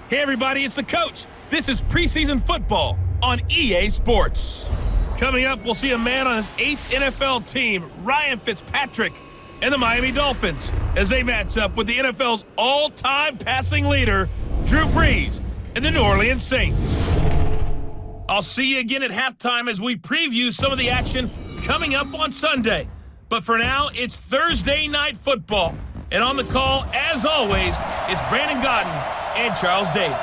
Hey everybody, it's the coach. This is preseason football on EA Sports. Coming up, we'll see a man on his 8th NFL team, Ryan Fitzpatrick, and the Miami Dolphins, as they match up with the NFL's all-time passing leader, Drew Brees, and the New Orleans Saints. I'll see you again at halftime as we preview some of the action coming up on Sunday. But for now, it's Thursday Night Football. And on the call, as always, it's Brandon Godden and Charles Davis.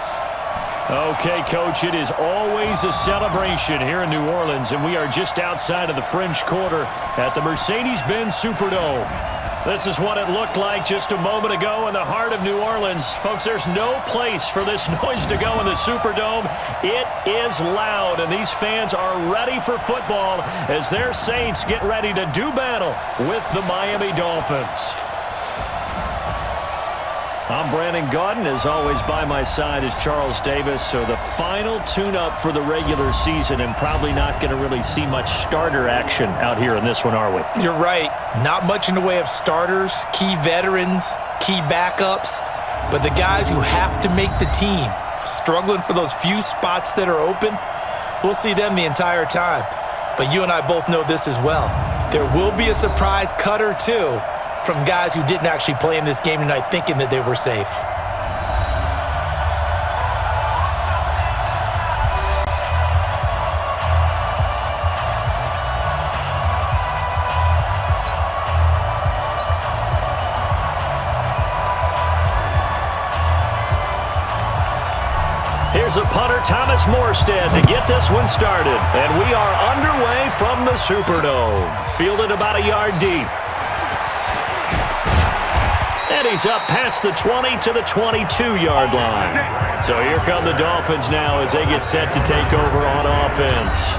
Okay, Coach, it is always a celebration here in New Orleans, and we are just outside of the French Quarter at the Mercedes-Benz Superdome. This is what it looked like just a moment ago in the heart of New Orleans. Folks, there's no place for this noise to go in the Superdome. It is loud, and these fans are ready for football as their Saints get ready to do battle with the Miami Dolphins. I'm Brandon Godden. As always, by my side is Charles Davis. So the final tune-up for the regular season, and probably not going to really see much starter action out here in this one, are we? You're right. Not much in the way of starters, key veterans, key backups, but the guys who have to make the team, struggling for those few spots that are open, we'll see them the entire time. But you and I both know this as well. There will be a surprise cut or two from guys who didn't actually play in this game tonight thinking that they were safe. Here's a punter, Thomas Morstead, to get this one started. And we are underway from the Superdome. Fielded about a yard deep. And he's up past the 20 to the 22-yard line. So here come the Dolphins now as they get set to take over on offense.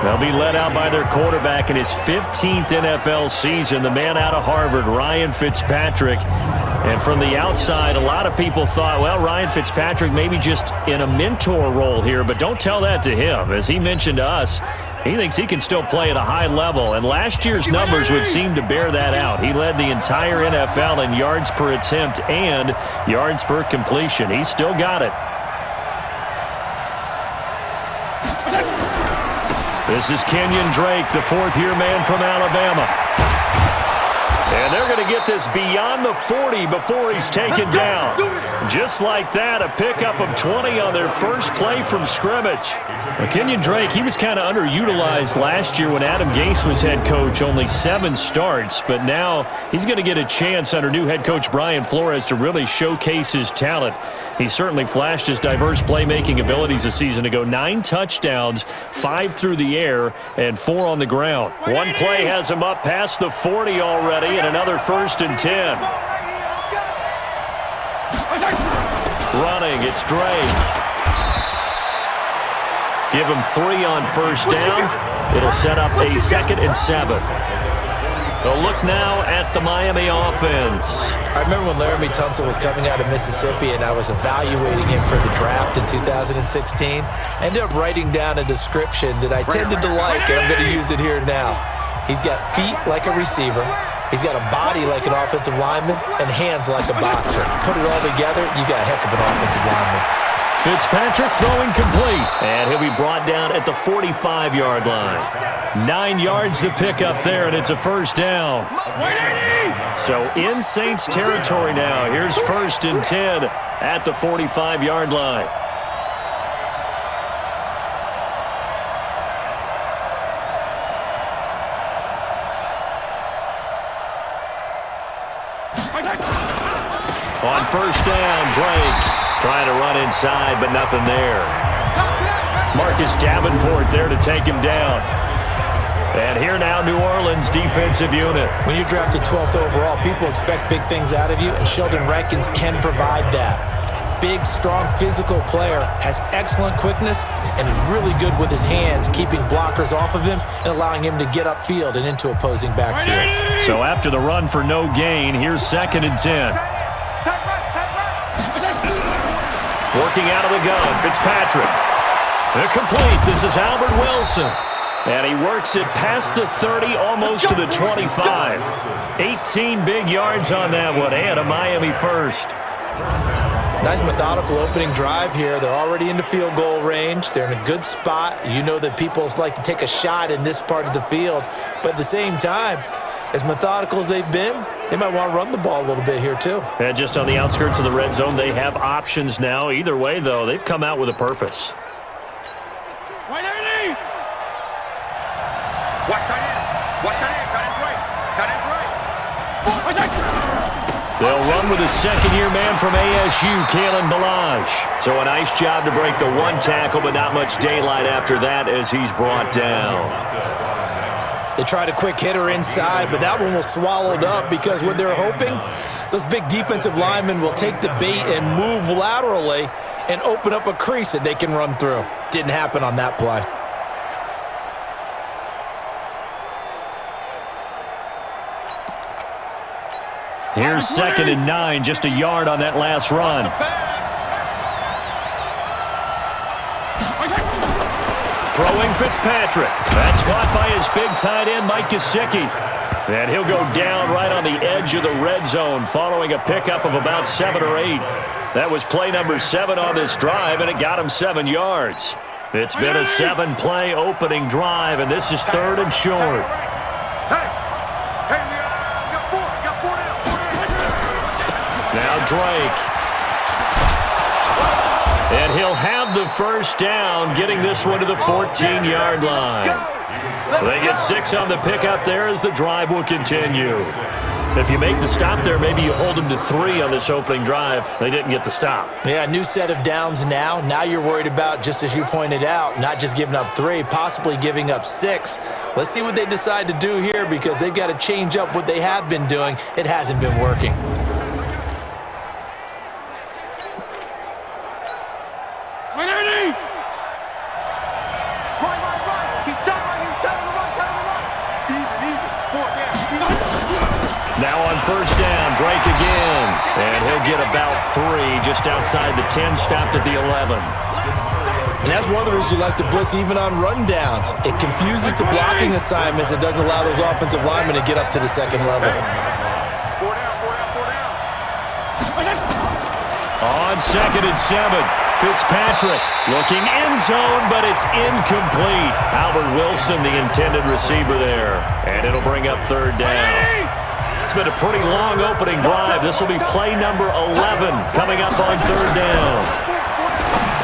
They'll be led out by their quarterback in his 15th NFL season, the man out of Harvard, Ryan Fitzpatrick. And from the outside, a lot of people thought, well, Ryan Fitzpatrick maybe just in a mentor role here, but don't tell that to him. As he mentioned to us, he thinks he can still play at a high level, and last year's numbers would seem to bear that out. He led the entire NFL in yards per attempt and yards per completion. He's still got it. This is Kenyon Drake, the fourth-year man from Alabama. And they're going to get this beyond the 40 before he's taken down. Just like that, a pickup of 20 on their first play from scrimmage. Well, Kenyon Drake, he was kind of underutilized last year when Adam Gase was head coach, only 7 starts. But now he's going to get a chance under new head coach Brian Flores to really showcase his talent. He certainly flashed his diverse playmaking abilities a season ago. 9 touchdowns, 5 through the air, and 4 on the ground. One play has him up past the 40 already, and another 1st and 10. Running, it's Drake. Give him 3 on 1st down. It'll set up a 2nd and 7. So look now at the Miami offense. I remember when Laramie Tunsil was coming out of Mississippi and I was evaluating him for the draft in 2016. I ended up writing down a description that I tended to like, and I'm going to use it here now. He's got feet like a receiver. He's got a body like an offensive lineman and hands like a boxer. Put it all together, you got a heck of an offensive lineman. Fitzpatrick throwing complete. And he'll be brought down at the 45-yard line. 9 yards to pick up there, and it's a 1st down. So in Saints territory now. Here's 1st and 10 at the 45-yard line. On 1st down, Drake trying to run inside, but nothing there. Marcus Davenport there to take him down. And here now, New Orleans defensive unit. When you're drafted 12th overall, people expect big things out of you, and Sheldon Rankins can provide that. Big, strong, physical player, has excellent quickness, and is really good with his hands, keeping blockers off of him and allowing him to get upfield and into opposing backfields. So after the run for no gain, here's 2nd and 10. Working out of the gun, Fitzpatrick. They're complete. This is Albert Wilson. And he works it past the 30, almost to the 25. 18 big yards on that one, and a Miami 1st. Nice methodical opening drive here. They're already into field goal range. They're in a good spot. You know that people like to take a shot in this part of the field. But at the same time, as methodical as they've been, they might want to run the ball a little bit here too. And just on the outskirts of the red zone, they have options now. Either way, though, they've come out with a purpose. Watch tight end. Watch tight end. Tight end's right. Tight end's right. They'll run with a second-year man from ASU, Kalen Balazs. So a nice job to break the one tackle, but not much daylight after that as he's brought down. They tried a quick hitter inside, but that one was swallowed up because what they're hoping, those big defensive linemen will take the bait and move laterally and open up a crease that they can run through. Didn't happen on that play. Here's 2nd and 9, just a yard on that last run. Throwing Fitzpatrick. That's caught by his big tight end, Mike Gesicki. And he'll go down right on the edge of the red zone following a pickup of about 7 or 8. That was play number 7 on this drive, and it got him 7 yards. It's been a 7-play opening drive, and this is 3rd and short. Now Drake. And he'll have the first down, getting this one to the 14-yard line. They get 6 on the pickup there as the drive will continue. If you make the stop there, maybe you hold them to 3 on this opening drive. They didn't get the stop. Yeah, new set of downs now. Now you're worried about, just as you pointed out, not just giving up 3, possibly giving up 6. Let's see what they decide to do here because they've got to change up what they have been doing. It hasn't been working. Now on first down, Drake again. And he'll get about 3 just outside the 10, stopped at the 11. And that's one of the reasons you like to blitz even on rundowns. It confuses the blocking assignments. It doesn't allow those offensive linemen to get up to the second level. On 2nd and 7, Fitzpatrick looking end zone, but it's incomplete. Albert Wilson, the intended receiver there. And it'll bring up 3rd down. It's been a pretty long opening drive. This will be play number 11 coming up on 3rd down.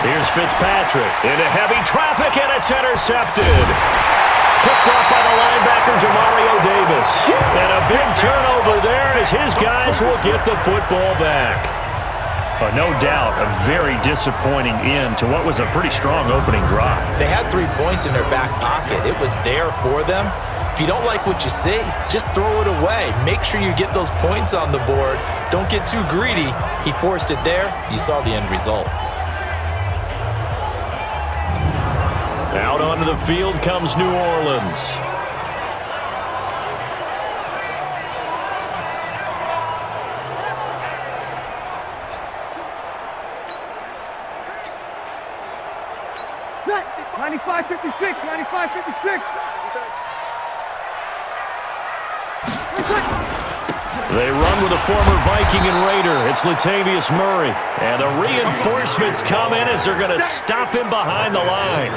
Here's Fitzpatrick into heavy traffic, and it's intercepted. Picked off by the linebacker, Demario Davis. And a big turnover there as his guys will get the football back. No doubt a very disappointing end to what was a pretty strong opening drive. They had 3 points in their back pocket. It was there for them. If you don't like what you see, just throw it away. Make sure you get those points on the board. Don't get too greedy. He forced it there. You saw the end result. Out onto the field comes New Orleans. Set. 95-56. 95-56. They run with a former Viking and Raider. It's Latavius Murray. And the reinforcements come in as they're going to stop him behind the line.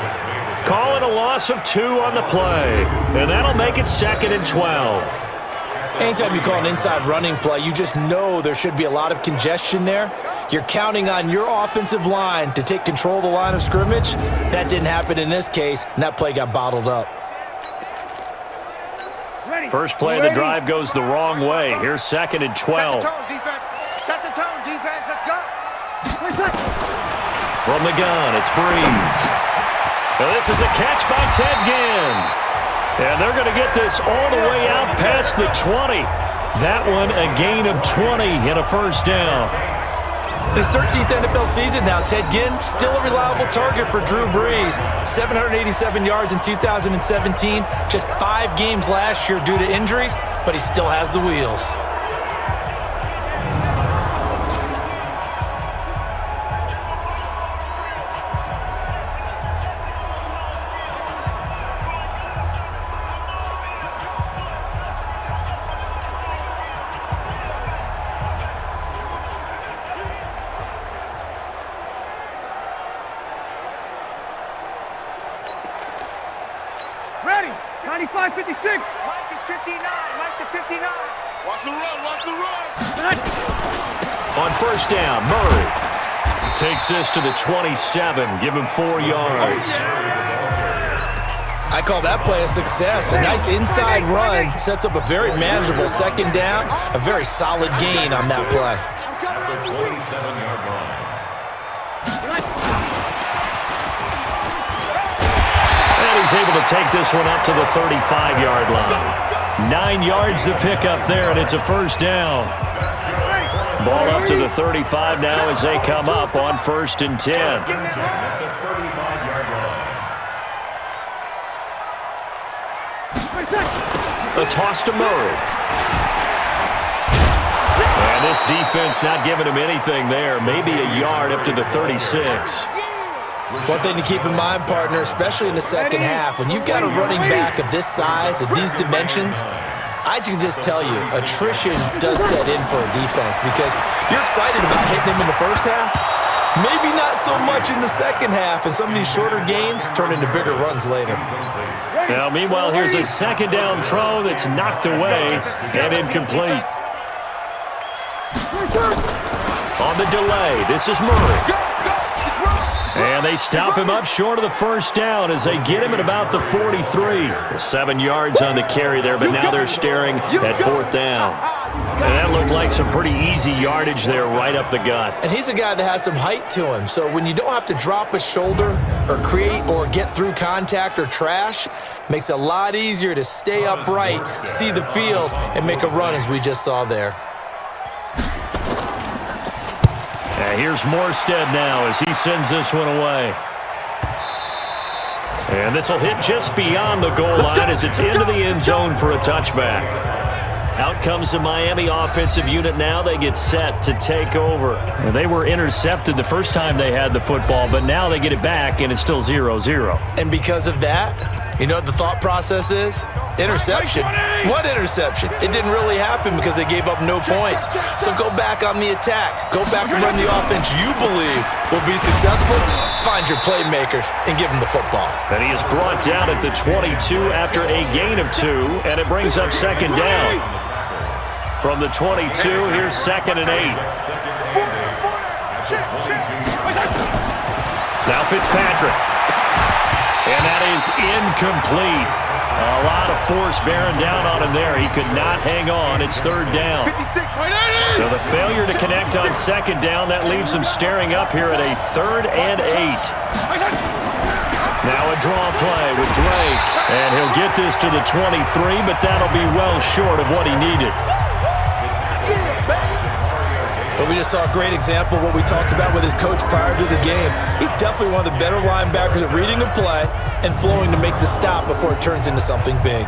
Calling a loss of 2 on the play. And that'll make it 2nd and 12. Anytime you call an inside running play, you just know there should be a lot of congestion there. You're counting on your offensive line to take control of the line of scrimmage. That didn't happen in this case, and that play got bottled up. First play of the drive goes the wrong way. Here's 2nd and 12. Set the tone, defense. Set the tone, defense. Let's go. From the gun, it's Breeze. Now this is a catch by Ted Ginn. And they're going to get this all the way out past the 20. That one a gain of 20 and a first down. His 13th NFL season now, Ted Ginn, still a reliable target for Drew Brees. 787 yards in 2017, just 5 games last year due to injuries, but he still has the wheels. Mike 56. Mike is 59. Mike to 59. Watch the run. Watch the run. On first down, Murray takes this to the 27. Give him 4 yards. I call that play a success. A nice inside run sets up a very manageable second down. A very solid gain on that play. The 27-yard line. And he's able to take this one up to the 35-yard line. 9 yards to pick up there, and it's a first down. Ball up to the 35 now as they come up on 1st and 10. A toss to Murray. And this defense not giving him anything there. Maybe a yard up to the 36. One thing to keep in mind, partner, especially in the second half, when you've got a running back of this size, of these dimensions, I can just tell you, attrition does set in for a defense because you're excited about hitting him in the first half. Maybe not so much in the second half, and some of these shorter gains turn into bigger runs later. Now, meanwhile, here's a second down throw that's knocked away and incomplete. On the delay, this is Murray. And they stop him up short of the first down as they get him at about the 43. 7 yards on the carry there, but now they're staring at 4th down. And that looked like some pretty easy yardage there right up the gut. And he's a guy that has some height to him, so when you don't have to drop a shoulder or create or get through contact or trash, makes it a lot easier to stay upright, see the field, and make a run as we just saw there. And here's Morstead now as he sends this one away. And this will hit just beyond the goal line as it's into the end zone for a touchback. Out comes the Miami offensive unit now. They get set to take over. Well, they were intercepted the first time they had the football, but now they get it back, and it's still 0-0. And because of that, you know what the thought process is? Interception. What interception? It didn't really happen because they gave up no points. So go back on the attack. Go back and run the offense you believe will be successful. Find your playmakers and give them the football. And he is brought down at the 22 after a gain of 2, and it brings up second down. From the 22, here's 2nd and 8. Now Fitzpatrick. And that is incomplete. A lot of force bearing down on him there. He could not hang on. It's 3rd down. So the failure to connect on 2nd down, that leaves him staring up here at a 3rd and 8. Now a draw play with Drake. And he'll get this to the 23, but that'll be well short of what he needed. But we just saw a great example of what we talked about with his coach prior to the game. He's definitely one of the better linebackers at reading a play and flowing to make the stop before it turns into something big.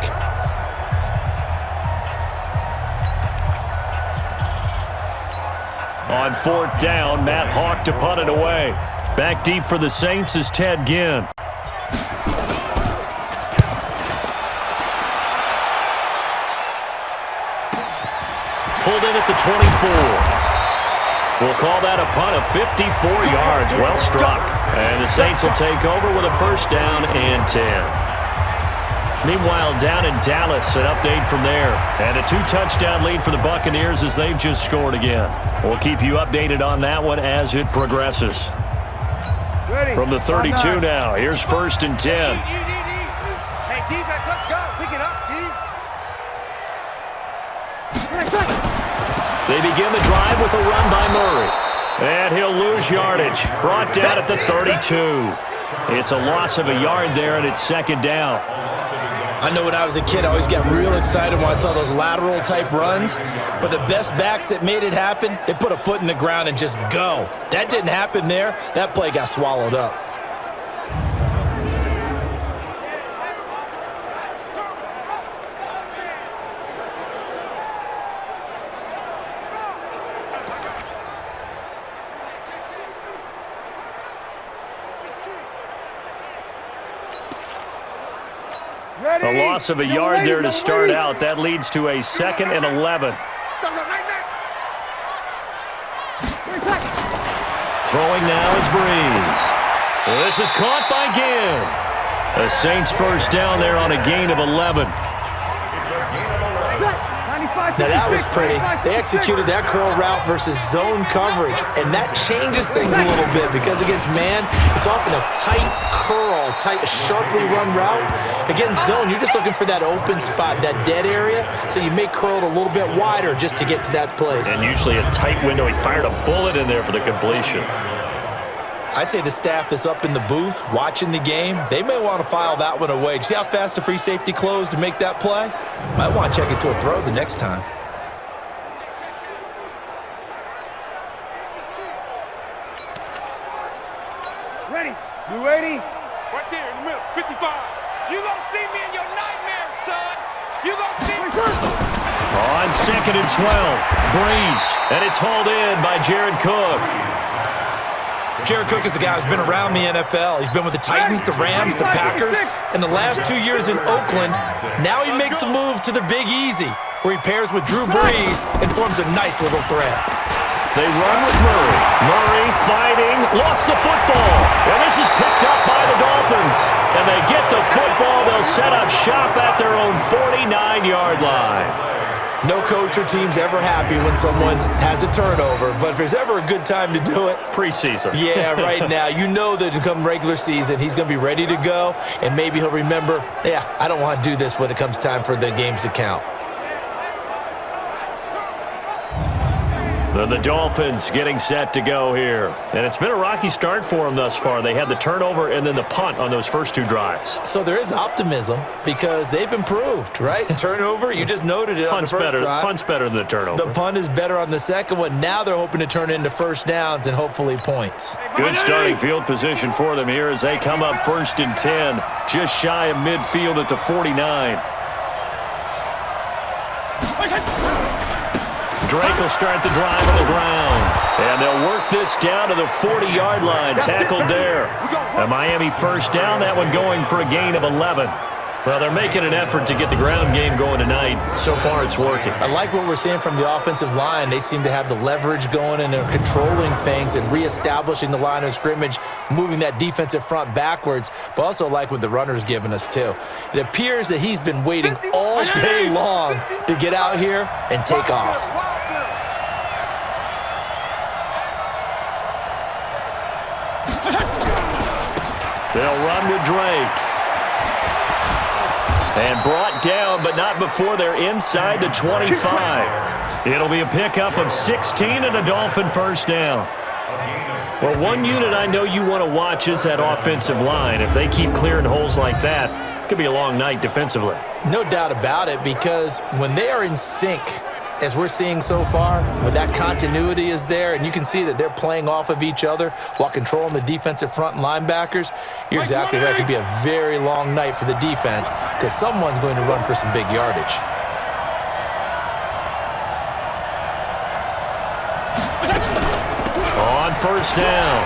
On 4th down, Matt Hawk to punt it away. Back deep for the Saints is Ted Ginn. Pulled in at the 24. We'll call that a punt of 54 yards. Well struck. And the Saints will take over with a 1st down and 10. Meanwhile, down in Dallas, an update from there. And a 2-touchdown lead for the Buccaneers as they've just scored again. We'll keep you updated on that one as it progresses. From the 32 now, here's 1st and 10. Hey, defense, let's go. Pick it up, D. They begin the drive with a run by Murray. And he'll lose yardage. Brought down at the 32. It's a loss of a yard there, and it's 2nd down. I know when I was a kid, I always got real excited when I saw those lateral-type runs. But the best backs that made it happen, they put a foot in the ground and just go. That didn't happen there. That play got swallowed up. A loss of a yard there to start out. That leads to a 2nd and 11. Throwing now is Breeze. This is caught by Ginn. The Saints 1st down there on a gain of 11. Now that was pretty. They executed that curl route versus zone coverage, and that changes things a little bit because against man, it's often a tight curl, tight, sharply run route. Against zone, you're just looking for that open spot, that dead area, so you may curl it a little bit wider just to get to that place. And usually a tight window. He fired a bullet in there for the completion. I'd say the staff that's up in the booth watching the game, they may want to file that one away. See how fast the free safety closed to make that play? Might want to check it to a throw the next time. Ready. You ready? Right there in the middle. 55. You gonna see me in your nightmares, son. You gonna see me. On 2nd and 12, Breeze, and it's hauled in by Jared Cook. Jared Cook is a guy who's been around the NFL. He's been with the Titans, the Rams, the Packers, and the last 2 years in Oakland. Now he makes a move to the Big Easy, where he pairs with Drew Brees and forms a nice little threat. They run with Murray. Murray fighting, lost the football. And this is picked up by the Dolphins. And they get the football. They'll set up shop at their own 49-yard line. No coach or team's ever happy when someone has a turnover, but if there's ever a good time to do it, preseason. Yeah, right now. You know that come regular season, he's going to be ready to go, and maybe he'll remember, yeah, I don't want to do this when it comes time for the games to count. Then the Dolphins getting set to go here. And it's been a rocky start for them thus far. They had the turnover and then the punt on those first 2 drives. So there is optimism because they've improved, right? Turnover, you just noted it on the first drive. Punt's better than the turnover. The punt is better on the second one. Now they're hoping to turn into first downs and hopefully points. Good starting field position for them here as they come up 1st and 10, just shy of midfield at the 49. Drake will start the drive on the ground. And they'll work this down to the 40-yard line. Tackled there. A Miami first down. That one going for a gain of 11. Well, they're making an effort to get the ground game going tonight. So far, it's working. I like what we're seeing from the offensive line. They seem to have the leverage going, and they're controlling things and reestablishing the line of scrimmage, moving that defensive front backwards, but also like what the runner's giving us, too. It appears that he's been waiting all day long to get out here and take off. They'll run with Drake. And brought down, but not before they're inside the 25. It'll be a pickup of 16 and a Dolphin first down. Well, one unit I know you want to watch is that offensive line. If they keep clearing holes like that, it could be a long night defensively. No doubt about it, because when they are in sync, as we're seeing so far, when that continuity is there, and you can see that they're playing off of each other while controlling the defensive front and linebackers, you're exactly right. It could be a very long night for the defense because someone's going to run for some big yardage. On first down,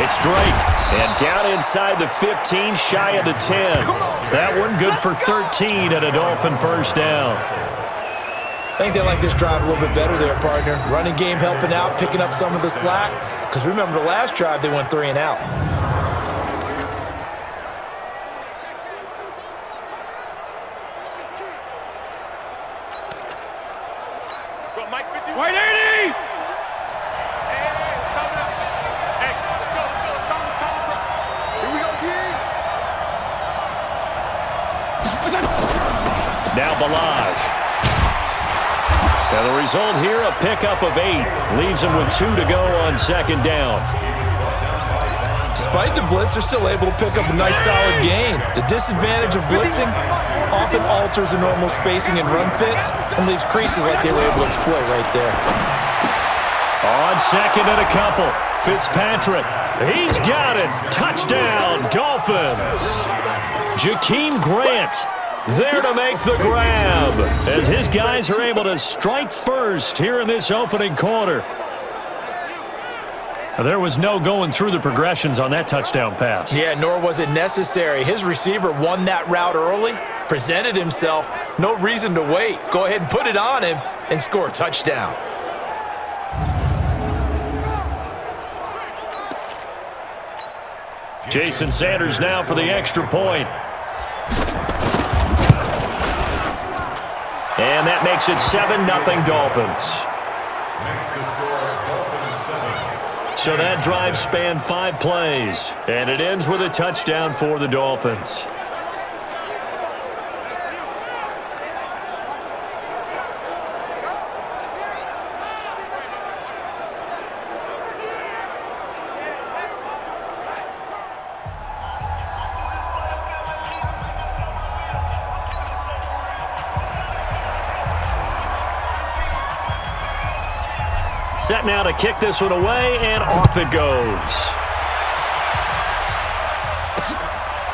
it's Drake. And down inside the 15, shy of the 10. That one good for 13 and a Dolphin first down. I think they like this drive a little bit better there, partner. Running game helping out, picking up some of the slack. Because remember, the last drive, they went 3 and out. White 80! Here we go again. Now Balaj. And the result here, a pickup of 8. Leaves them with 2 to go on second down. Despite the blitz, they're still able to pick up a nice, solid gain. The disadvantage of blitzing often alters the normal spacing and run fits and leaves creases like they were able to exploit right there. On second and a couple, Fitzpatrick. He's got it. Touchdown, Dolphins. Jakeem Grant there to make the grab as his guys are able to strike first here in this opening quarter. There was no going through the progressions on that touchdown pass. Yeah, nor was it necessary. His receiver won that route early, presented himself, no reason to wait. Go ahead and put it on him and score a touchdown. Jason Sanders now for the extra point. And that makes it 7-0 Dolphins. So that drive spanned 5 plays, and it ends with a touchdown for the Dolphins. Set now to kick this one away, and off it goes.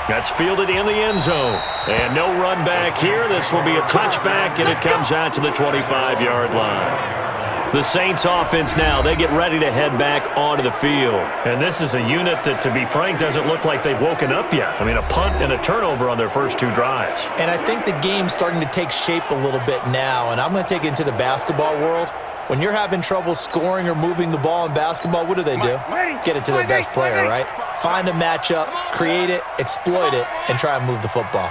That's fielded in the end zone. And no run back here. This will be a touchback, and it comes out to the 25-yard line. The Saints offense now, they get ready to head back onto the field. And this is a unit that, to be frank, doesn't look like they've woken up yet. I mean, a punt and a turnover on their first 2 drives. And I think the game's starting to take shape a little bit now, and I'm going to take it into the basketball world. When you're having trouble scoring or moving the ball in basketball, what do? Get it to their best player, right? Find a matchup, create it, exploit it, and try and move the football.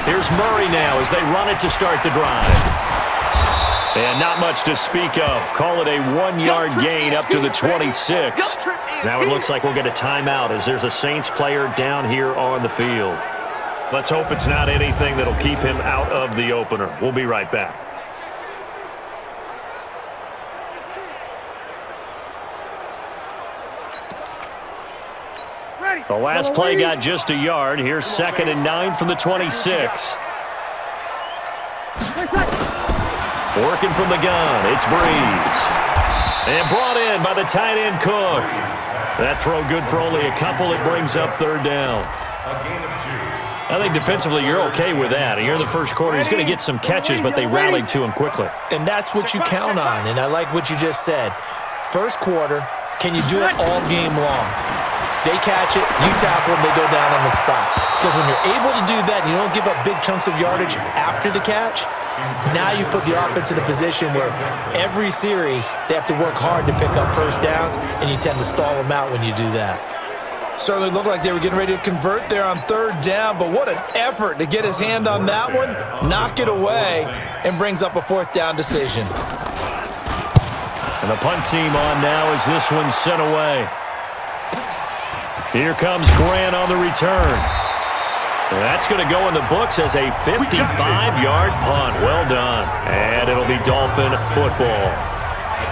Here's Murray now as they run it to start the drive. And not much to speak of. Call it a 1-yard gain up to the 26. Now it looks like we'll get a timeout as there's a Saints player down here on the field. Let's hope it's not anything that'll keep him out of the opener. We'll be right back. The last play got just a yard. Here's 2nd and 9 from the 26. Working from the gun, it's Breeze. And brought in by the tight end Cook. That throw good for only a couple. It brings up 3rd down. I think defensively you're okay with that. Here in the first quarter, he's going to get some catches, but they rallied to him quickly. And that's what you count on, and I like what you just said. First quarter, can you do it all game long? They catch it, you tackle them, they go down on the spot. Because when you're able to do that and you don't give up big chunks of yardage after the catch, now you put the offense in a position where every series they have to work hard to pick up first downs, and you tend to stall them out when you do that. Certainly looked like they were getting ready to convert there on 3rd down, but what an effort to get his hand on that one, knock it away, and brings up a 4th down decision. And the punt team on now as this one's sent away. Here comes Grant on the return. That's going to go in the books as a 55-yard punt. Well done. And it'll be Dolphin football.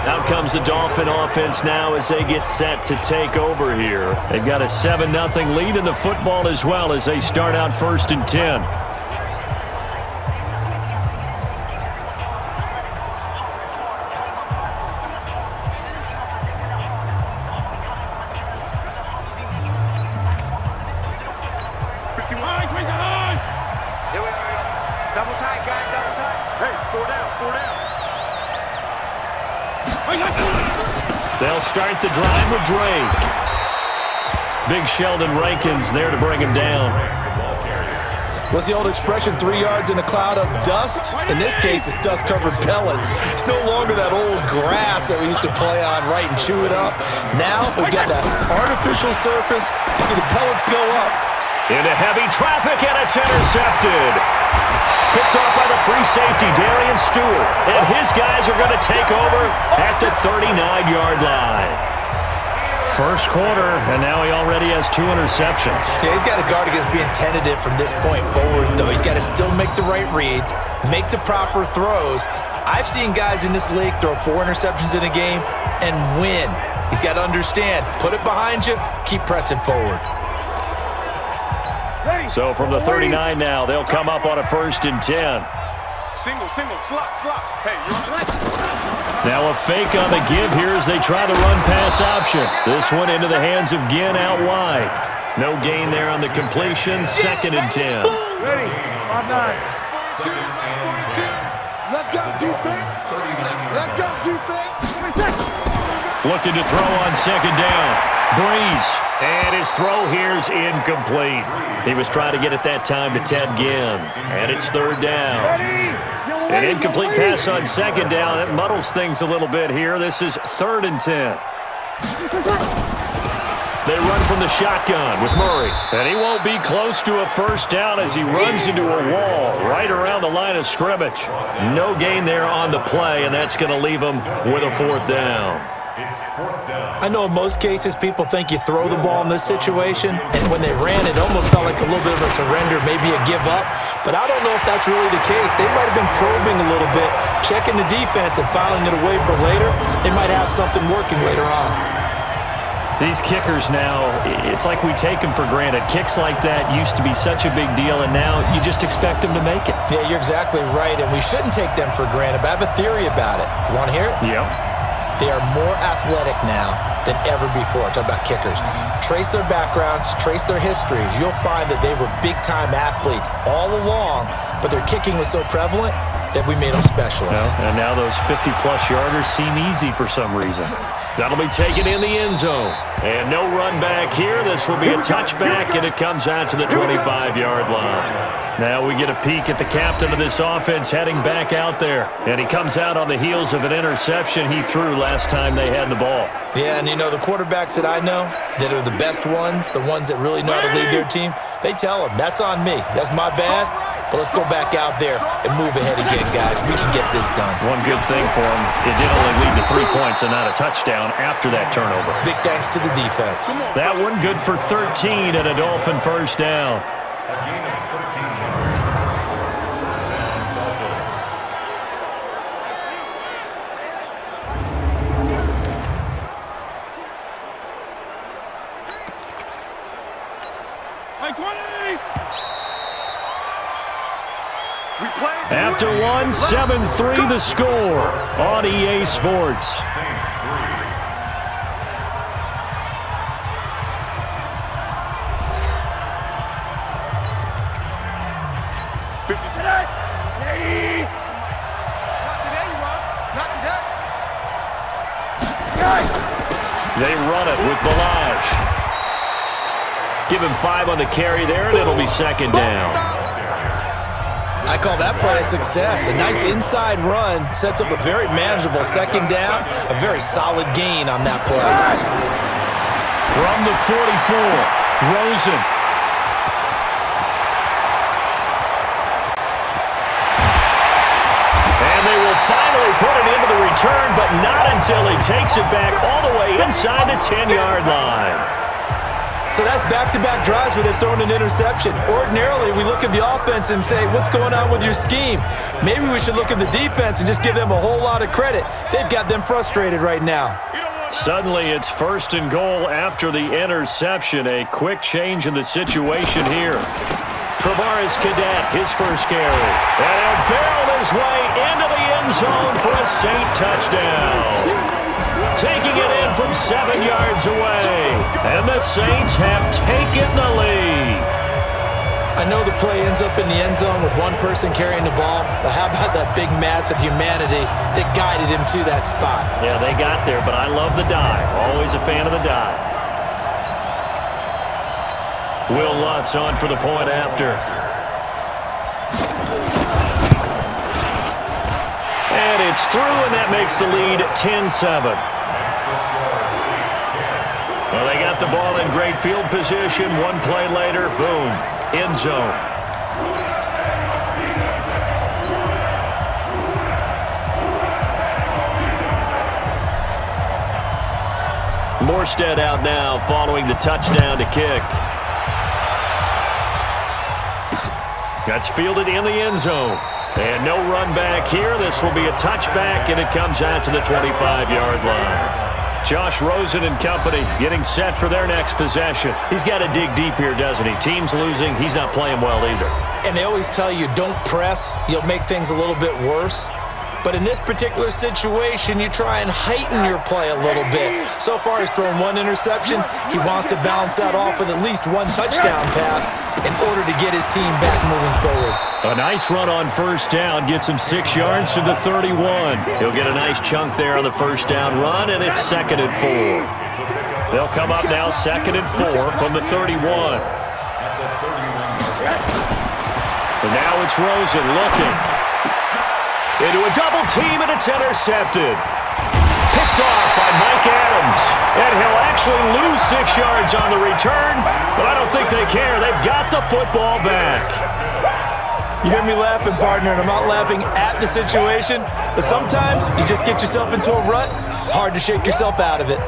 Out comes the Dolphin offense now as they get set to take over here. They've got a 7-0 lead in the football as well as they start out 1st and 10. They'll start the drive with Drake. Big Sheldon Rankins there to bring him down. What's the old expression, 3 yards in a cloud of dust? In this case, it's dust-covered pellets. It's no longer that old grass that we used to play on, right, and chew it up. Now we've got that artificial surface. You see the pellets go up. Into heavy traffic, and it's intercepted. Picked off by the free safety, Darian Stewart. And his guys are going to take over at the 39-yard line. First quarter, and now he already has 2 interceptions. Yeah, he's got to guard against being tentative from this point forward, though. He's got to still make the right reads, make the proper throws. I've seen guys in this league throw 4 interceptions in a game and win. He's got to understand, put it behind you, keep pressing forward. So from the 39 now, they'll come up on a 1st and 10. Single, slot. Hey, you on the Now a fake on the give here as they try the run-pass option. This one into the hands of Ginn out wide. No gain there on the completion. 2nd and 10. Ready, 5-9. 42. Let's go, defense. Let's go, defense. Looking to throw on 2nd down. Breeze. And his throw here's incomplete. He was trying to get it that time to Ted Ginn. And it's 3rd down. An incomplete pass on 2nd down. That muddles things a little bit here. This is 3rd and 10. They run from the shotgun with Murray. And he won't be close to a first down as he runs into a wall right around the line of scrimmage. No gain there on the play, and that's going to leave him with a fourth down. I know in most cases people think you throw the ball in this situation, and when they ran, it almost felt like a little bit of a surrender, maybe a give up. But I don't know if that's really the case. They might have been probing a little bit, checking the defense and filing it away for later. They might have something working later on. These kickers now, it's like we take them for granted. Kicks like that used to be such a big deal, and now you just expect them to make it. Yeah, you're exactly right, and we shouldn't take them for granted, but I have a theory about it. You want to hear it? Yeah. They are more athletic now than ever before. Talk about kickers. Trace their backgrounds, trace their histories. You'll find that they were big-time athletes all along, but their kicking was so prevalent that we made them specialists. Well, and now those 50-plus yarders seem easy for some reason. That'll be taken in the end zone. And no run back here. This will be a touchback, and it comes out to the 25-yard line. Now we get a peek at the captain of this offense heading back out there. And he comes out on the heels of an interception he threw last time they had the ball. Yeah, and you know, the quarterbacks that I know that are the best ones, the ones that really know how to lead their team, they tell them, that's on me. That's my bad. But let's go back out there and move ahead again, guys. We can get this done. One good thing for him, it did only lead to 3 points and not a touchdown after that turnover. Big thanks to the defense. That one good for 13 and a Dolphin first down. After one, 7-3 the score on EA Sports. They run it with Balaj. Give him 5 on the carry there, and it'll be second down. I call that play a success. A nice inside run sets up a very manageable second down, a very solid gain on that play. From the 44, Rosen. And they will finally put it into the return, but not until he takes it back all the way inside the 10-yard line. So that's back-to-back drives where they've thrown an interception. Ordinarily, we look at the offense and say, what's going on with your scheme? Maybe we should look at the defense and just give them a whole lot of credit. They've got them frustrated right now. Suddenly, it's first and goal after the interception. A quick change in the situation here. Travaris Cadet, his first carry. And he'll barrel his way into the end zone for a Saint touchdown. Taking it in from 7 yards away. And the Saints have taken the lead. I know the play ends up in the end zone with one person carrying the ball, but how about that big mass of humanity that guided him to that spot? Yeah, they got there, but I love the dive. Always a fan of the dive. Will Lutz on for the point after. And it's through, and that makes the lead 10-7. Well, they got the ball in great field position. One play later, boom, end zone. Morstead out now following the touchdown to kick. That's fielded in the end zone. And no run back here. This will be a touchback, and it comes out to the 25-yard line. Josh Rosen and company getting set for their next possession. He's got to dig deep here, doesn't he? Team's losing. He's not playing well either. And they always tell you, don't press. You'll make things a little bit worse. But in this particular situation, you try and heighten your play a little bit. So far, he's thrown one interception. He wants to balance that off with at least one touchdown pass in order to get his team back moving forward. A nice run on first down gets him 6 yards to the 31. He'll get a nice chunk there on the first down run, and it's 2nd and 4. They'll come up now 2nd and 4 from the 31. And now it's Rosen looking. Into a double team, and it's intercepted. Picked off by Mike Adams. attempts. And he'll actually lose 6 yards on the return, but I don't think they care. They've got the football back. You hear me laughing, partner, and I'm not laughing at the situation, but sometimes you just get yourself into a rut. It's hard to shake yourself out of it.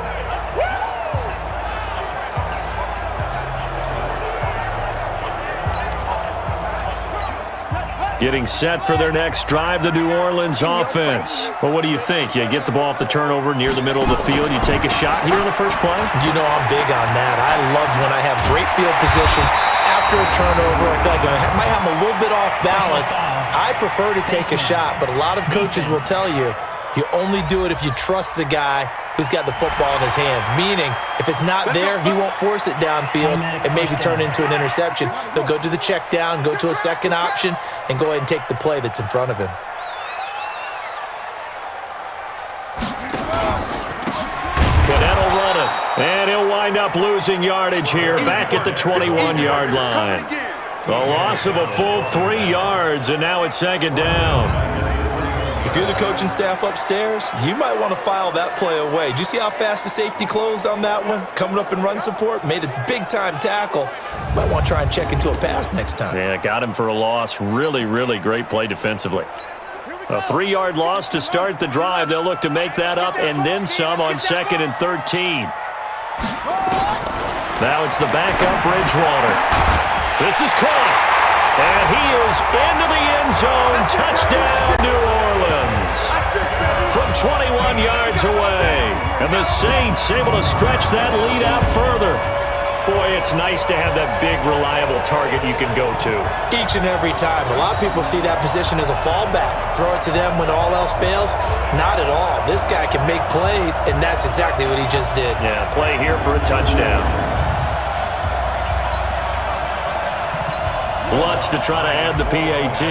Getting set for their next drive, the New Orleans offense. Well, what do you think? You get the ball off the turnover near the middle of the field. You take a shot here in the first play? You know I'm big on that. I love when I have great field position after a turnover. I feel like I might have a little bit off balance. I prefer to take a shot, but a lot of coaches will tell you, you only do it if you trust the guy who's got the football in his hands. Meaning, if it's not there, he won't force it downfield and maybe turn into an interception. He'll go to the check down, go to a second option, and go ahead and take the play that's in front of him. Cadet'll run it, and he'll wind up losing yardage here back at the 21-yard line. A loss of a full 3 yards, and now it's second down. If you're the coaching staff upstairs, you might want to file that play away. Do you see how fast the safety closed on that one? Coming up in run support, made a big-time tackle. Might want to try and check into a pass next time. Yeah, got him for a loss. Really, really great play defensively. A 3-yard loss to start the drive. They'll look to make that up and then some on 2nd and 13. Now it's the backup Bridgewater. This is caught. And he is into the end zone. Touchdown, New Orleans. From 21 yards away. And the Saints able to stretch that lead out further. Boy, it's nice to have that big, reliable target you can go to. Each and every time. A lot of people see that position as a fallback. Throw it to them when all else fails. Not at all. This guy can make plays, and that's exactly what he just did. Yeah, play here for a touchdown. Lutz to try to add the PAT.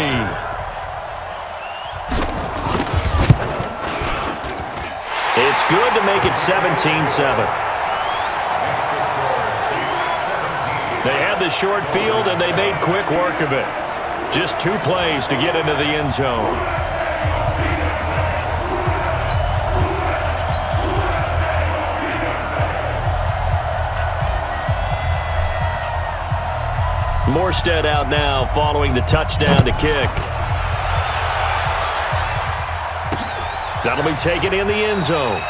It's good to make it 17-7. They had the short field, and they made quick work of it. Just 2 plays to get into the end zone. Morstead out now following the touchdown to kick. That'll be taken in the end zone.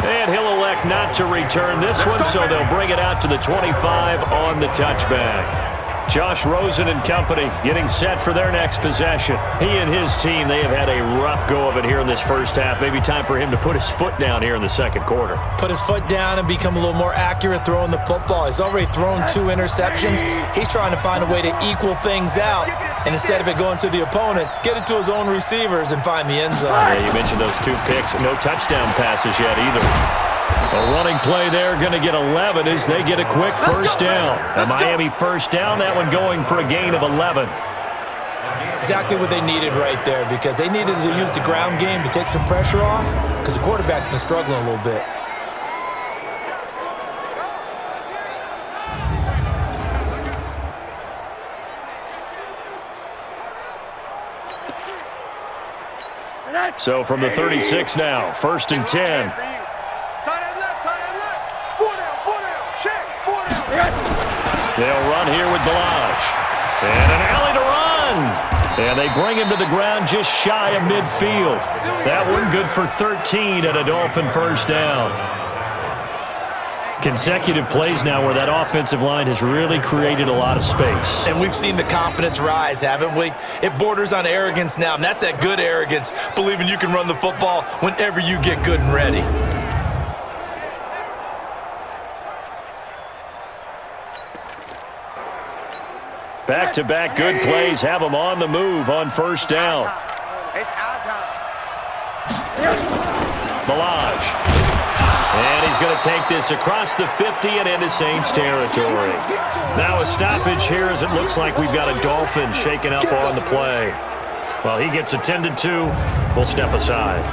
And he'll elect not to return this one, so they'll bring it out to the 25 on the touchback. Josh Rosen and company getting set for their next possession. He and his team, they have had a rough go of it here in this first half. Maybe time for him to put his foot down here in the second quarter. Put his foot down and become a little more accurate throwing the football. He's already thrown 2 interceptions. He's trying to find a way to equal things out. And instead of it going to the opponents, get it to his own receivers and find the end zone. Yeah, you mentioned those 2 picks. No touchdown passes yet either. A running play there, going to get 11 as they get a quick first down. A Miami first down, that one going for a gain of 11. Exactly what they needed right there, because they needed to use the ground game to take some pressure off, because the quarterback's been struggling a little bit. So from the 36 now, 1st and 10. They'll run here with Balaj. And an alley to run. And they bring him to the ground just shy of midfield. That one good for 13 at a Dolphin first down. Consecutive plays now where that offensive line has really created a lot of space. And we've seen the confidence rise, haven't we? It borders on arrogance now, and that's that good arrogance, believing you can run the football whenever you get good and ready. Back-to-back good plays have them on the move on first down. It's our time. Balaj. And he's going to take this across the 50 and into Saints territory. Now a stoppage here as it looks like we've got a Dolphin shaken up on the play. While he gets attended to, we'll step aside.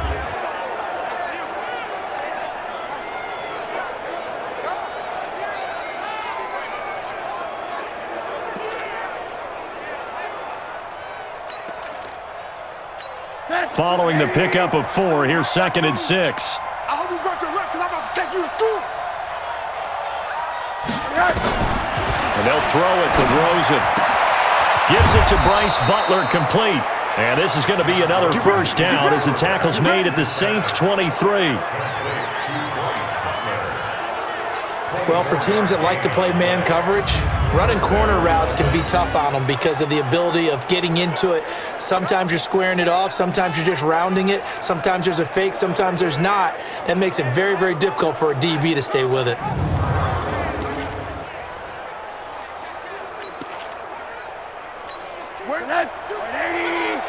Following the pickup of 4, here's 2nd and 6. I hope you brought your refs because I'm about to Take you to school. And they'll throw it with Rosen. Gives it to Bryce Butler, complete. And this is going to be another first down as the tackle's made at the Saints' 23. Well, for teams that like to play man coverage, running corner routes can be tough on them because of the ability of getting into it. Sometimes you're squaring it off. Sometimes you're just rounding it. Sometimes there's a fake. Sometimes there's not. That makes it very, very difficult for a DB to stay with it. Where's that? 180.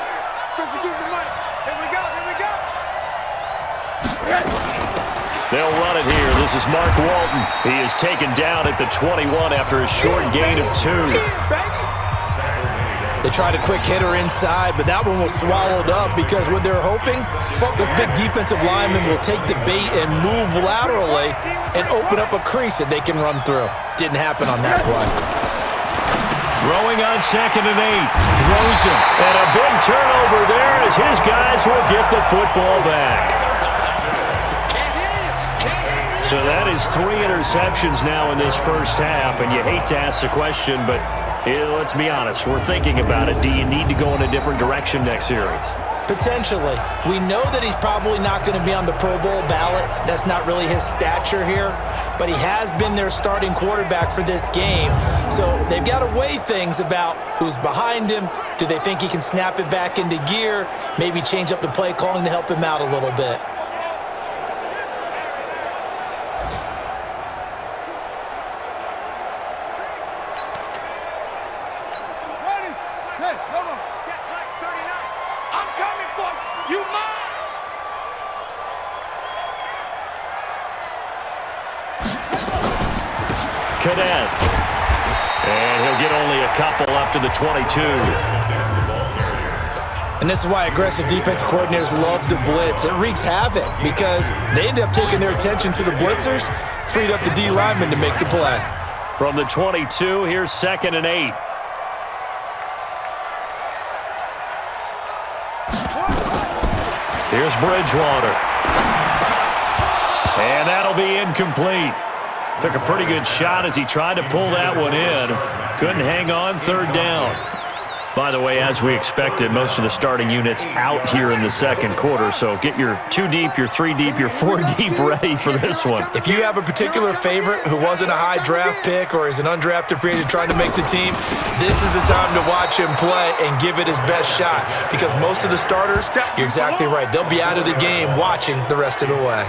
Choose the mic. Here we go. They'll run it here. This is Mark Walton. He is taken down at the 21 after a short gain of 2. They tried a quick hitter inside, but that one was swallowed up because what they're hoping, this big defensive lineman will take the bait and move laterally and open up a crease that they can run through. Didn't happen on that play. Throwing on 2nd and 8. Rosen. And a big turnover there as his guys will get the football back. So that is 3 interceptions now in this first half, and you hate to ask the question, but let's be honest, we're thinking about it. Do you need to go in a different direction next series? Potentially. We know that he's probably not going to be on the Pro Bowl ballot. That's not really his stature here, but he has been their starting quarterback for this game. So they've got to weigh things about who's behind him. Do they think he can snap it back into gear? Maybe change up the play calling to help him out a little bit. Cadet. And he'll get only a couple up to the 22. And this is why aggressive defensive coordinators love to blitz. It wreaks havoc because they end up taking their attention to the blitzers, freed up the D lineman to make the play. From the 22, here's 2nd and 8. Here's Bridgewater. And that'll be incomplete. Took a pretty good shot as he tried to pull that one in. Couldn't hang on, 3rd down. By the way, as we expected, most of the starting units out here in the second quarter. So get your 2 deep, your 3 deep, your 4 deep ready for this one. If you have a particular favorite who wasn't a high draft pick or is an undrafted free agent trying to make the team, this is the time to watch him play and give it his best shot. Because most of the starters, you're exactly right, they'll be out of the game watching the rest of the way.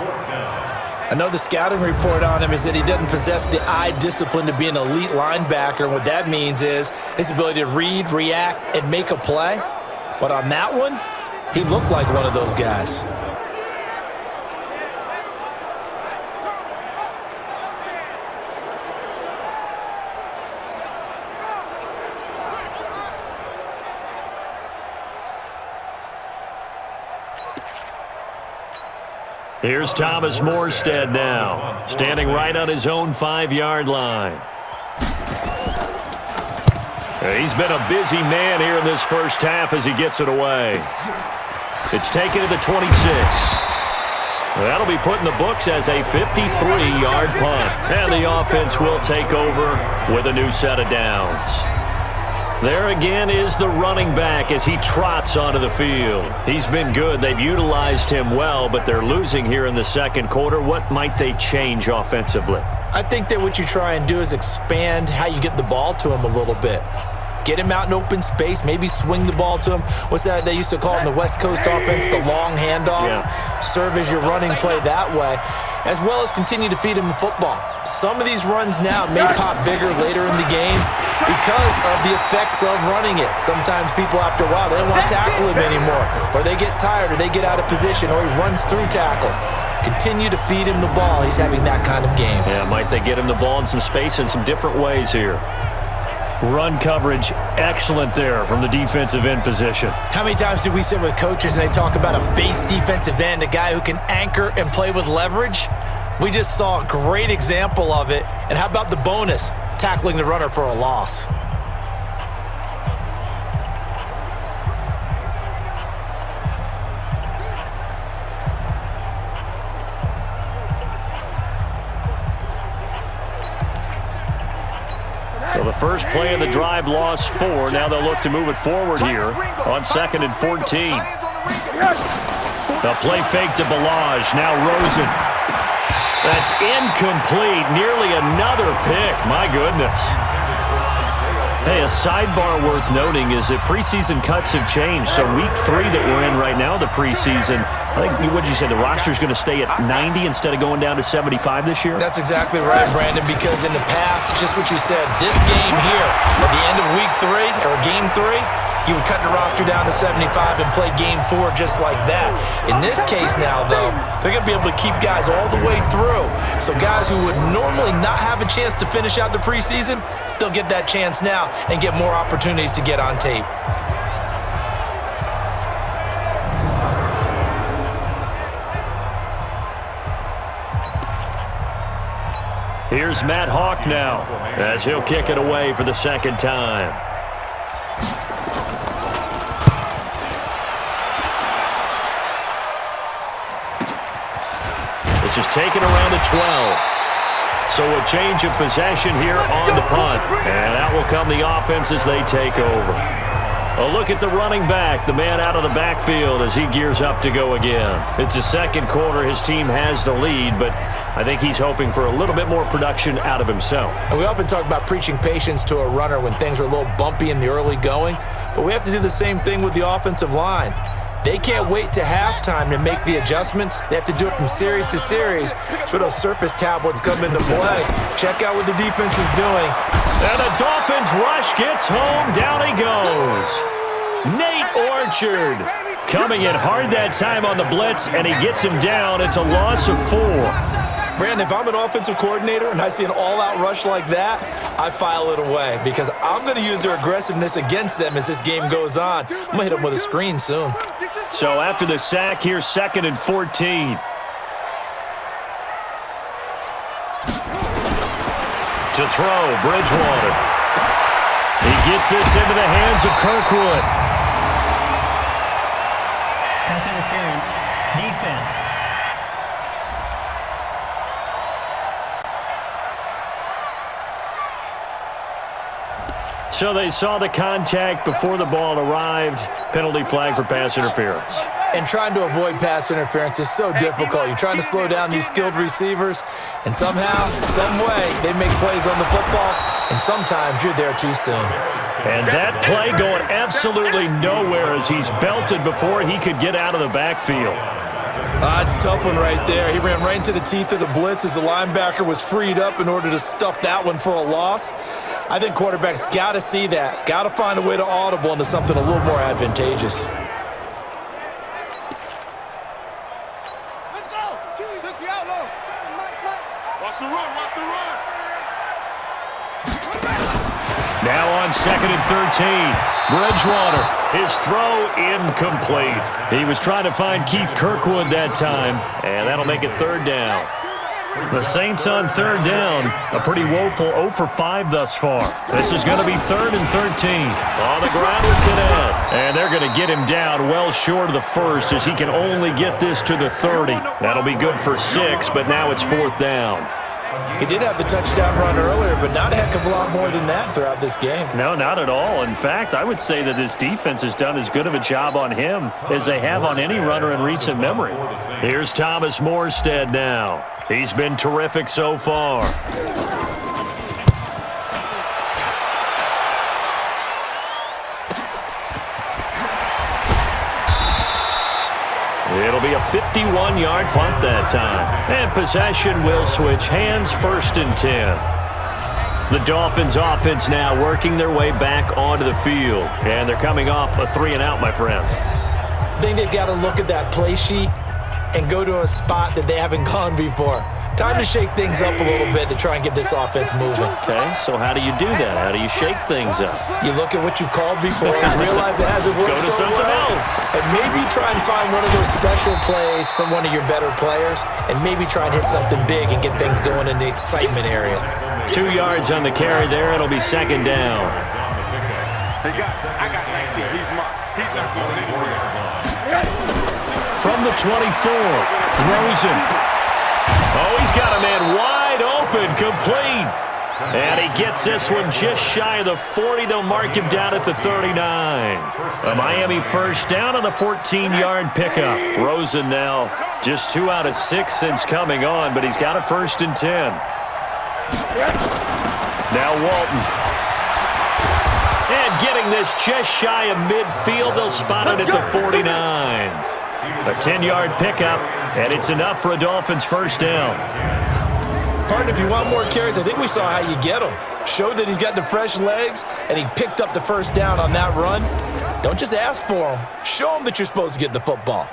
Another scouting report on him is that he doesn't possess the eye discipline to be an elite linebacker. And what that means is his ability to read, react, and make a play. But on that one, he looked like one of those guys. Here's Thomas Morstead now, standing right on his own 5-yard line. He's been a busy man here in this first half as he gets it away. It's taken to the 26. That'll be put in the books as a 53-yard punt. And the offense will take over with a new set of downs. There again is the running back as he trots onto the field. He's been good. They've utilized him well, but they're losing here in the second quarter. What might they change offensively? I think that what you try and do is expand how you get the ball to him a little bit. Get him out in open space, maybe swing the ball to him. What's that they used to call in the West Coast offense, the long handoff? Yeah. Serve as your running play that way, as well as continue to feed him the football. Some of these runs now may pop bigger later in the game because of the effects of running it. Sometimes people, after a while, they don't want to tackle him anymore, or they get tired, or they get out of position, or he runs through tackles. Continue to feed him the ball. He's having that kind of game. Yeah, might they get him the ball in some space in some different ways here. Run coverage, excellent there from the defensive end position. How many times do we sit with coaches and they talk about a base defensive end, a guy who can anchor and play with leverage? We just saw a great example of it. And how about the bonus, tackling the runner for a loss? first play of the drive lost 4. Now they'll look to move it forward here on 2nd and 14. A play fake to Balaj. Now Rosen. That's incomplete. Nearly another pick. My goodness. Hey, a sidebar worth noting is that preseason cuts have changed. So week 3 that we're in right now, the preseason, I think, what did you say, the roster's going to stay at 90 instead of going down to 75 this year? That's exactly right, Brandon, because in the past, just what you said, this game here, at the end of week 3, or game 3, you would cut the roster down to 75 and play game 4 just like that. In this case now, though, they're going to be able to keep guys all the way through. So guys who would normally not have a chance to finish out the preseason, they'll get that chance now and get more opportunities to get on tape. Here's Matt Hawk now as he'll kick it away for the second time. This is taken around the 12. So a change of possession here on the punt. And out will come the offense as they take over. A look at the running back, the man out of the backfield as he gears up to go again. It's the second quarter. His team has the lead, but I think he's hoping for a little bit more production out of himself. And we often talk about preaching patience to a runner when things are a little bumpy in the early going, but we have to do the same thing with the offensive line. They can't wait to halftime to make the adjustments. They have to do it from series to series so those surface tablets come into play. Check out what the defense is doing. And the Dolphins rush gets home. Down he goes. Nate Orchard coming in hard that time on the blitz, and he gets him down. It's a loss of 4. Brandon, if I'm an offensive coordinator and I see an all-out rush like that, I file it away because I'm going to use their aggressiveness against them as this game goes on. I'm going to hit them with a screen soon. So after the sack, here's 2nd and 14. To throw, Bridgewater. He gets this into the hands of Kirkwood. Pass interference. Defense. So they saw the contact before the ball arrived. Penalty flag for pass interference. And trying to avoid pass interference is so difficult. You're trying to slow down these skilled receivers, and somehow, some way, they make plays on the football, and sometimes you're there too soon. And that play going absolutely nowhere as he's belted before he could get out of the backfield. It's a tough one right there. He ran right into the teeth of the blitz as the linebacker was freed up in order to stuff that one for a loss. I think quarterbacks got to see that. Got to find a way to audible into something a little more advantageous. Let's go. Took the outlaw. Watch the run. Watch the run. Now on 2nd and 13. Bridgewater, his throw incomplete. He was trying to find Keith Kirkwood that time, and that'll make it 3rd down. The Saints on 3rd down, a pretty woeful 0 for 5 thus far. This is going to be 3rd and 13. On the ground with Gannett. And they're going to get him down well short of the 1st as he can only get this to the 30. That'll be good for 6, but now it's 4th down. He did have the touchdown run earlier, but not a heck of a lot more than that throughout this game. No, not at all. In fact, I would say that this defense has done as good of a job on him as they have on any runner in recent memory. Here's Thomas Morstead now. He's been terrific so far. It'll be a 51-yard punt that time. And possession will switch hands, 1st and 10. The Dolphins offense now working their way back onto the field. And they're coming off a 3-and-out, my friend. I think they've got to look at that play sheet and go to a spot that they haven't gone before. Time to shake things up a little bit to try and get this offense moving. Okay, so how do you do that? How do you shake things up? You look at what you've called before and realize it hasn't worked Go to so something well. else. And maybe try and find one of those special plays from one of your better players and maybe try and hit something big and get things going in the excitement area. 2 yards on the carry there. It'll be 2nd down. Hey, guys, I got 19. He's mine. He's not going anywhere. From the 24, Rosen. Oh, he's got a man wide open, complete. And he gets this one just shy of the 40. They'll mark him down at the 39. A Miami first down on the 14-yard pickup. Rosen now just 2 out of 6 since coming on, but he's got a 1st and 10. Now Walton. And getting this just shy of midfield, they'll spot it at the 49. A 10-yard pickup, and it's enough for a Dolphins first down. Partner, if you want more carries, I think we saw how you get him. Showed that he's got the fresh legs, and he picked up the first down on that run. Don't just ask for him. Show him that you're supposed to get the football.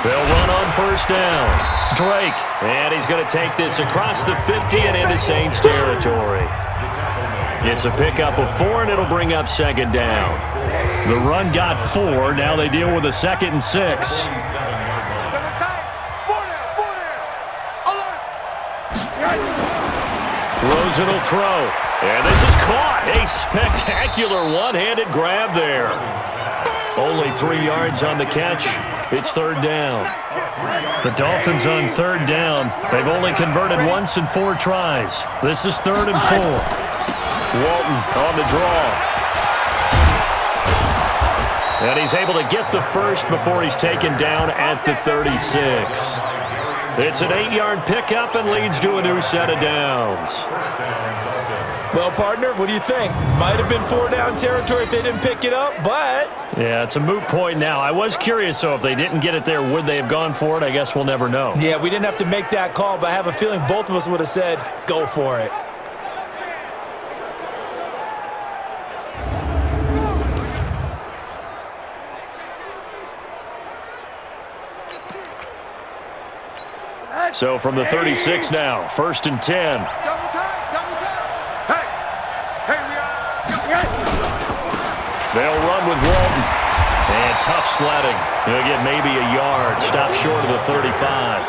They'll run on first down. Drake, and he's going to take this across the 50 and into Saints territory. It's a pickup of 4, and it'll bring up 2nd down. The run got 4. Now they deal with a 2nd and 6. Rosen will throw, and this is caught. A spectacular one-handed grab there. Only 3 yards on the catch. It's 3rd down. The Dolphins on 3rd down. They've only converted once in 4 tries. This is 3rd and 4. Walton on the draw. And he's able to get the first before he's taken down at the 36. It's an 8-yard pickup and leads to a new set of downs. Well, partner, what do you think? Might have been 4-down territory if they didn't pick it up, but... Yeah, it's a moot point now. I was curious, so if they didn't get it there, would they have gone for it? I guess we'll never know. Yeah, we didn't have to make that call, but I have a feeling both of us would have said, go for it. So from the 36 now, 1st and 10. They'll run with Walton. And tough sledding. He'll get maybe a yard. Stop short of the 35.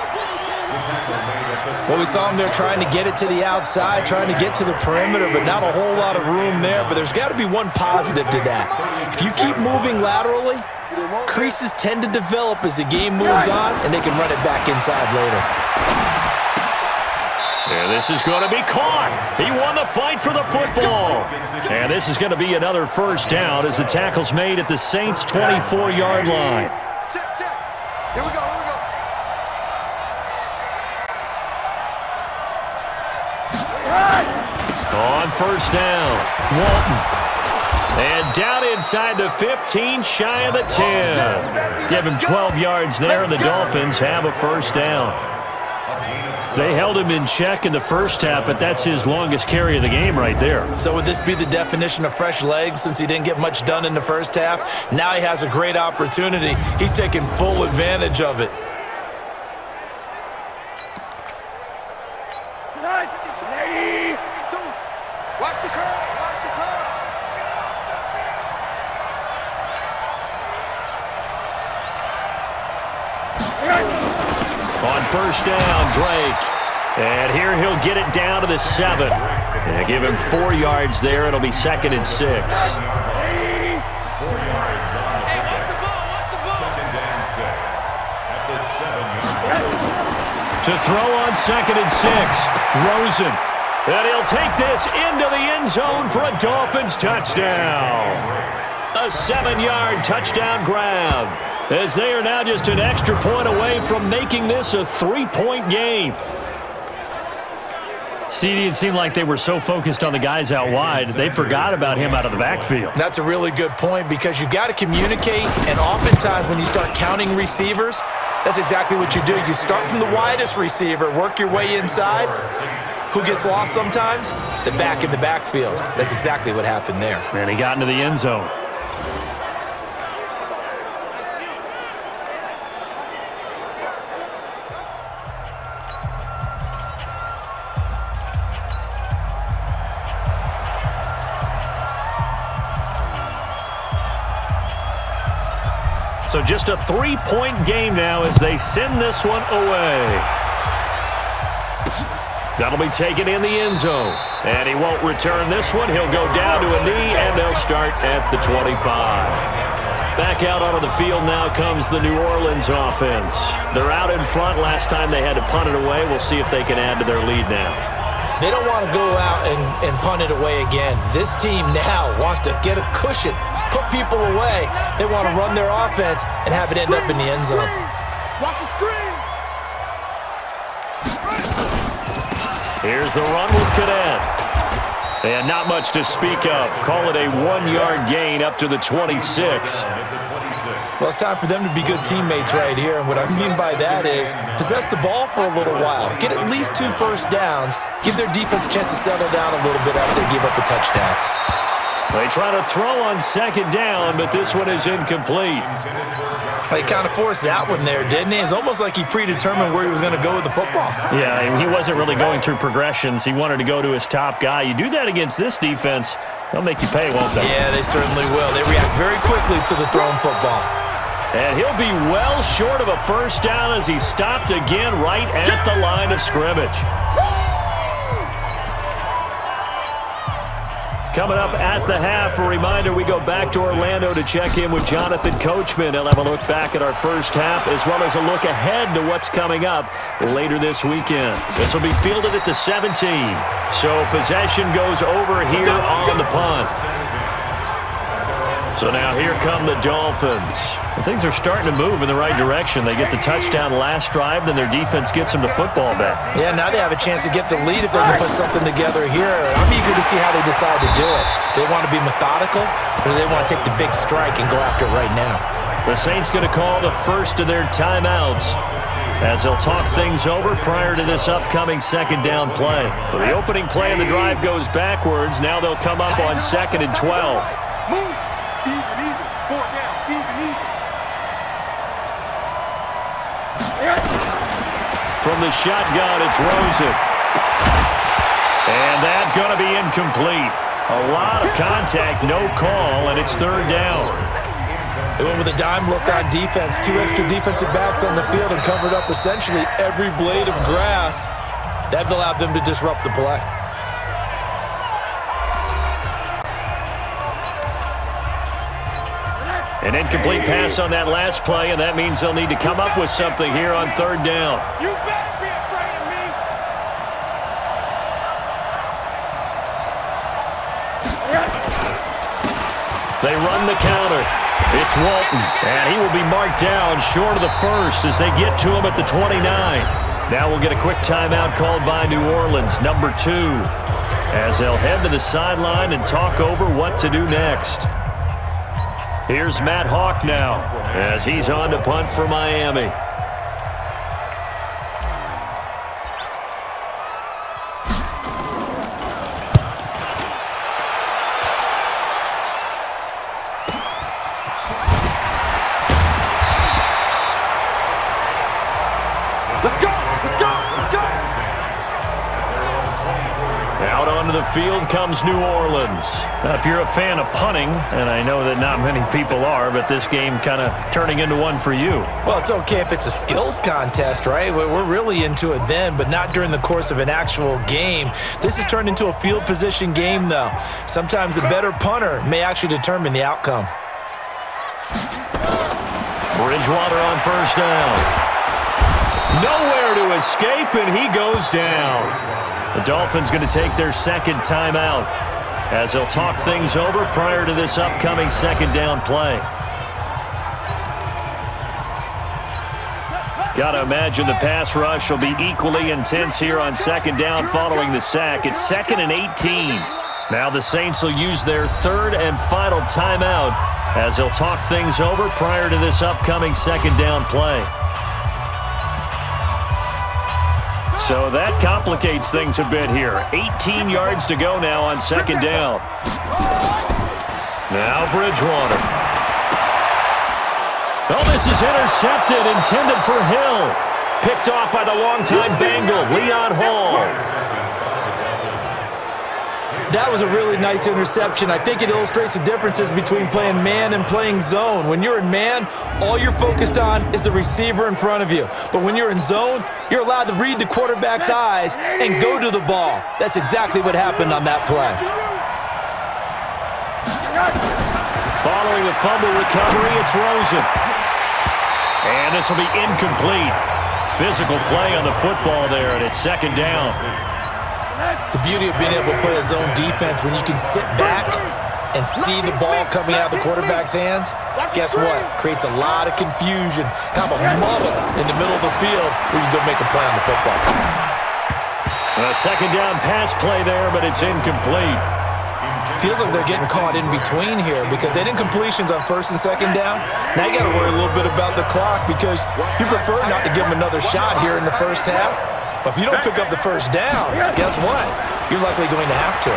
Well, we saw him there trying to get it to the outside, trying to get to the perimeter, but not a whole lot of room there. But there's got to be one positive to that. If you keep moving laterally, creases tend to develop as the game moves on, and they can run it back inside later. And this is going to be caught. He won the fight for the football. And this is going to be another first down as the tackle's made at the Saints' 24-yard line. Here we go, here we go. On first down, Walton. And down inside the 15, shy of the 10. Give him 12 yards there, and the Dolphins have a first down. They held him in check in the first half, but that's his longest carry of the game right there. So would this be the definition of fresh legs since he didn't get much done in the first half? Now he has a great opportunity. He's taking full advantage of it. Watch the curve, watch the curve. On first down, Drake. And here he'll get it down to the 7. And give him 4 yards there. It'll be 2nd and 6. To throw on 2nd and 6, Rosen. And he'll take this into the end zone for a Dolphins touchdown. A 7-yard touchdown grab, as they are now just an extra point away from making this a 3-point game. CD, it seemed like they were so focused on the guys out wide, they forgot about him out of the backfield. That's a really good point because you got to communicate, and oftentimes when you start counting receivers, that's exactly what you do. You start from the widest receiver, work your way inside. Who gets lost sometimes? The back in the backfield. That's exactly what happened there. And he got into the end zone. So just a 3-point game now as they send this one away. That'll be taken in the end zone. And he won't return this one. He'll go down to a knee, and they'll start at the 25. Back out onto the field now comes the New Orleans offense. They're out in front. Last time they had to punt it away. We'll see if they can add to their lead now. They don't want to go out and punt it away again. This team now wants to get a cushion, put people away. They want to run their offense and have it end up in the end zone. Watch the screen. Here's the run with Cadet. And not much to speak of. Call it a 1-yard gain up to the 26. Well, it's time for them to be good teammates right here. And what I mean by that is possess the ball for a little while. Get at least 2 first downs. Give their defense a chance to settle down a little bit after they give up a touchdown. They try to throw on second down, but this one is incomplete. He kind of forced that one there, didn't he? It's almost like he predetermined where he was going to go with the football. Yeah, he wasn't really going through progressions. He wanted to go to his top guy. You do that against this defense, they'll make you pay, won't they? Yeah, they certainly will. They react very quickly to the thrown football. And he'll be well short of a first down as he stopped again right at the line of scrimmage. Coming up at the half, a reminder, we go back to Orlando to check in with Jonathan Coachman. He'll have a look back at our first half as well as a look ahead to what's coming up later this weekend. This will be fielded at the 17. So possession goes over here on the punt. So now here come the Dolphins. Things are starting to move in the right direction. They get the touchdown last drive, then their defense gets them to football back. Yeah, now they have a chance to get the lead if they can put something together here. I'm eager to see how they decide to do it. Do they want to be methodical, or do they want to take the big strike and go after it right now? The Saints going to call the first of their timeouts as they'll talk things over prior to this upcoming second down play. So the opening play of the drive goes backwards. Now they'll come up on 2nd and 12. Move. Even. 4 down. Even. From the shotgun, it's Rosen. And that's going to be incomplete. A lot of contact, no call, and it's 3rd down. They went with a dime look on defense. 2 extra defensive backs on the field and covered up essentially every blade of grass. That allowed them to disrupt the play. An incomplete pass on that last play, and that means they'll need to come up with something here on 3rd down. You better be afraid of me. They run the counter. It's Walton, and he will be marked down short of the first as they get to him at the 29. Now we'll get a quick timeout called by New Orleans, number 2, as they'll head to the sideline and talk over what to do next. Here's Matt Hawk now as he's on to punt for Miami. Out onto the field comes New Orleans. Now, if you're a fan of punting, and I know that not many people are, but this game kind of turning into one for you. Well, it's okay if it's a skills contest, right? We're really into it then, but not during the course of an actual game. This has turned into a field position game, though. Sometimes the better punter may actually determine the outcome. Bridgewater on first down. Nowhere to escape, and he goes down. The Dolphins going to take their second timeout as they'll talk things over prior to this upcoming second down play. Got to imagine the pass rush will be equally intense here on second down following the sack. It's 2nd and 18. Now the Saints will use their 3rd and final timeout as they'll talk things over prior to this upcoming second down play. So that complicates things a bit here. 18 yards to go now on second down. Now Bridgewater. Oh, this is intercepted, intended for Hill. Picked off by the longtime Bengal, Leon Hall. That was a really nice interception. I think it illustrates the differences between playing man and playing zone. When you're in man, all you're focused on is the receiver in front of you. But when you're in zone, you're allowed to read the quarterback's eyes and go to the ball. That's exactly what happened on that play. Following the fumble recovery, it's Rosen. And this will be incomplete. Physical play on the football there, and it's second down. The beauty of being able to play a zone defense when you can sit back and see the ball coming out of the quarterback's hands, guess what? Creates a lot of confusion, kind of a muddle in the middle of the field where you can go make a play on the football. A second down pass play there, but it's incomplete. Feels like they're getting caught in between here because they did incompletions on first and second down. Now you got to worry a little bit about the clock because you prefer not to give them another shot here in the first half. But if you don't pick up the first down, guess what? You're likely going to have to.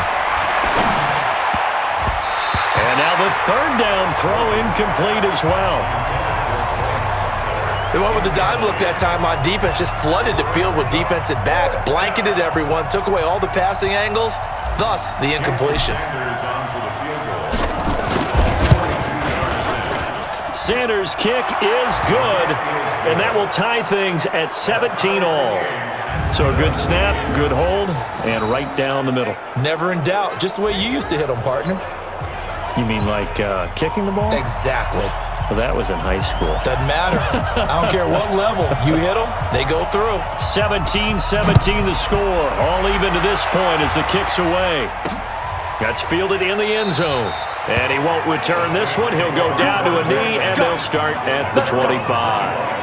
And now the third down throw incomplete as well. They went with the dime look that time on defense, just flooded the field with defensive backs, blanketed everyone, took away all the passing angles, thus the incompletion. Sanders' kick is good, and that will tie things at 17 all. So a good snap, good hold, and right down the middle. Never in doubt, just the way you used to hit them, partner. You mean like kicking the ball? Exactly. Well, that was in high school. Doesn't matter. I don't care what level. You hit them, they go through. 17-17 the score. All even to this point as the kick's away. That's fielded in the end zone. And he won't return this one. He'll go down to a knee, and they'll start at the 25.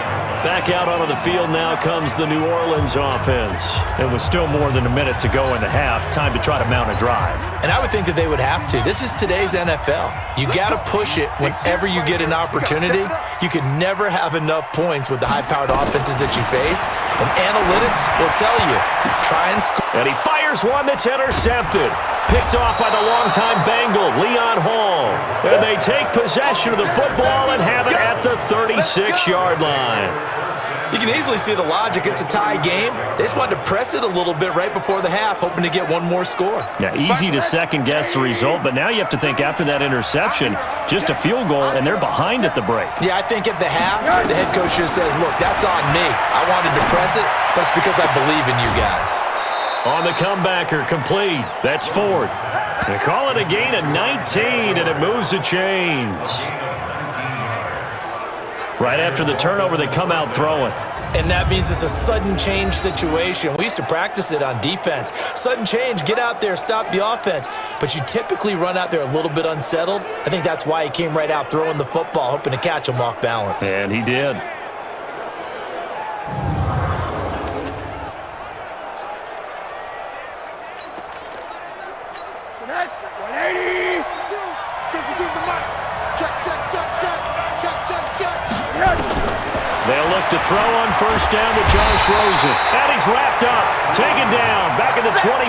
Back out onto the field now comes the New Orleans offense. And with still more than a minute to go in the half, time to try to mount a drive. And I would think that they would have to. This is today's NFL. You got to push it whenever you get an opportunity. You can never have enough points with the high-powered offenses that you face. And analytics will tell you, try and score. And he fires one that's intercepted. Picked off by the longtime Bengal, Leon Hall. And they take possession of the football and have it at the 36-yard line. You can easily see the logic. It's a tie game. They just wanted to press it a little bit right before the half, hoping to get one more score. Yeah, easy to second-guess the result, but now you have to think after that interception, just a field goal, and they're behind at the break. Yeah, I think at the half, the head coach just says, look, that's on me. I wanted to press it, but it's because I believe in you guys. On the comebacker, complete. That's fourth. They call it a gain of 19, and it moves the chains. Right after the turnover, they come out throwing. And that means it's a sudden change situation. We used to practice it on defense. Sudden change, get out there, stop the offense. But you typically run out there a little bit unsettled. I think that's why he came right out throwing the football, hoping to catch him off balance. And he did. They'll look to throw on first down to Josh Rosen. And he's wrapped up, taken down, back at the 25.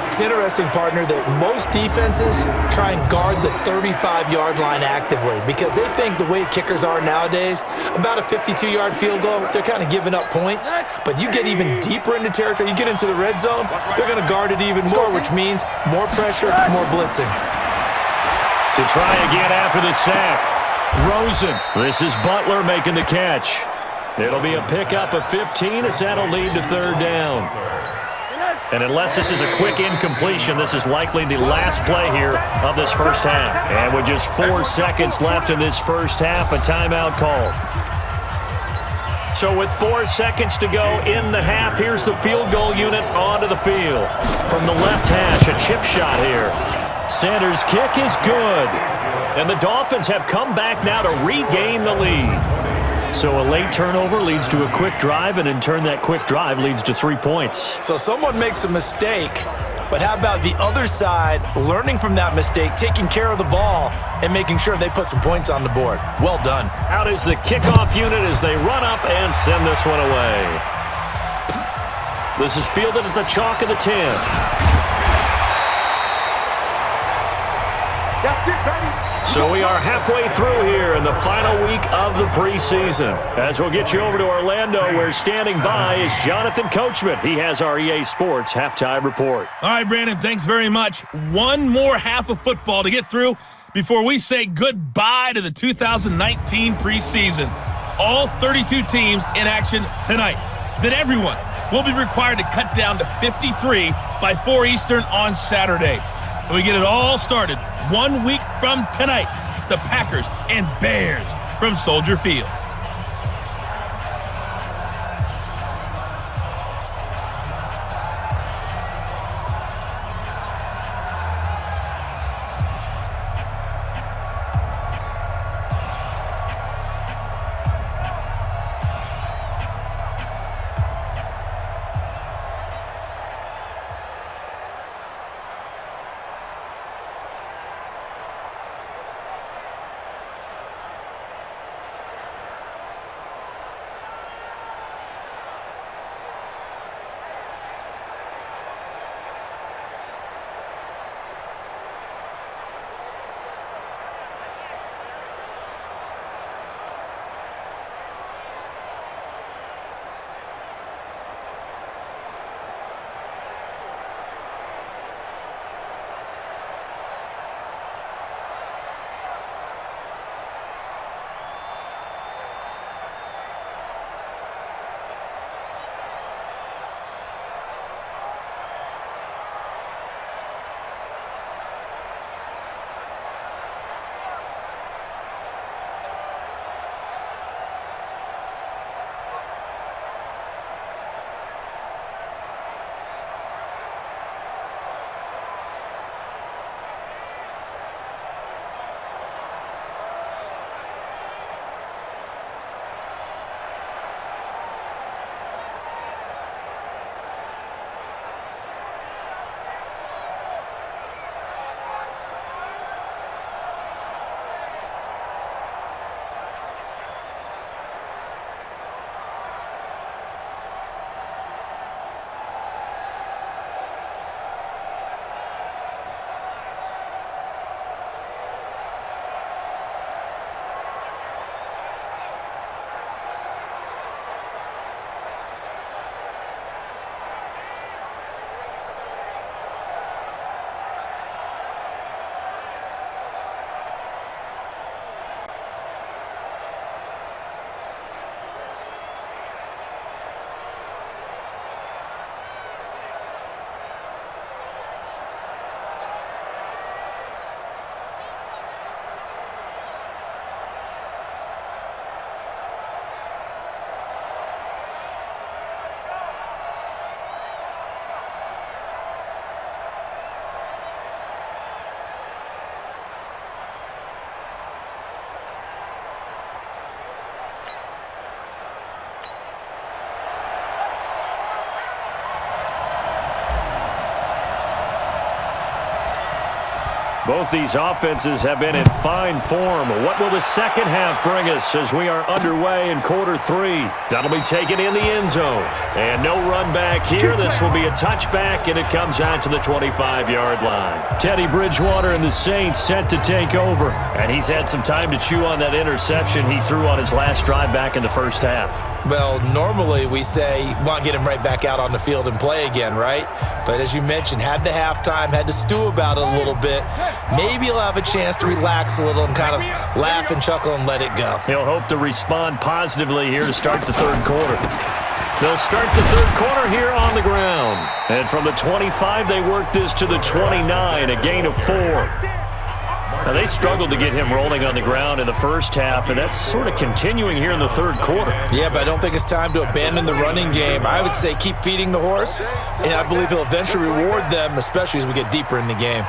It's interesting, partner, that most defenses try and guard the 35-yard line actively because they think the way kickers are nowadays, about a 52-yard field goal, they're kind of giving up points. But you get even deeper into territory, you get into the red zone, they're going to guard it even more, which means more pressure, more blitzing. To try again after the sack. Rosen. This is Butler making the catch. It'll be a pickup of 15 as that'll lead to third down. And unless this is a quick incompletion, this is likely the last play here of this first half. And with just 4 seconds left in this first half, a timeout called. So with 4 seconds to go in the half, here's the field goal unit onto the field. From the left hash, a chip shot here. Sanders' kick is good. And the Dolphins have come back now to regain the lead. So a late turnover leads to a quick drive, and in turn that quick drive leads to 3 points. So someone makes a mistake, but how about the other side learning from that mistake, taking care of the ball, and making sure they put some points on the board? Well done. Out is the kickoff unit as they run up and send this one away. This is fielded at the chalk of the 10. That's it, baby. So we are halfway through here in the final week of the preseason. As we'll get you over to Orlando, where standing by is Jonathan Coachman. He has our EA Sports halftime report. All right, Brandon, thanks very much. One more half of football to get through before we say goodbye to the 2019 preseason. All 32 teams in action tonight. Then everyone will be required to cut down to 53 by 4 Eastern on Saturday. And we get it all started 1 week from tonight. The Packers and Bears from Soldier Field. Both these offenses have been in fine form. What will the second half bring us as we are underway in quarter 3? That'll be taken in the end zone. And no run back here. This will be a touchback, and it comes out to the 25-yard line. Teddy Bridgewater and the Saints set to take over. And he's had some time to chew on that interception he threw on his last drive back in the first half. Well, normally we say, want to get him right back out on the field and play again, right? But as you mentioned, had the halftime, had to stew about it a little bit. Maybe he'll have a chance to relax a little and kind of laugh and chuckle and let it go. He'll hope to respond positively here to start the third quarter. They'll start the third quarter here on the ground. And from the 25, they work this to the 29, a gain of 4. Now, they struggled to get him rolling on the ground in the first half, and that's sort of continuing here in the third quarter. Yeah, but I don't think it's time to abandon the running game. I would say keep feeding the horse, and I believe he'll eventually reward them, especially as we get deeper in the game.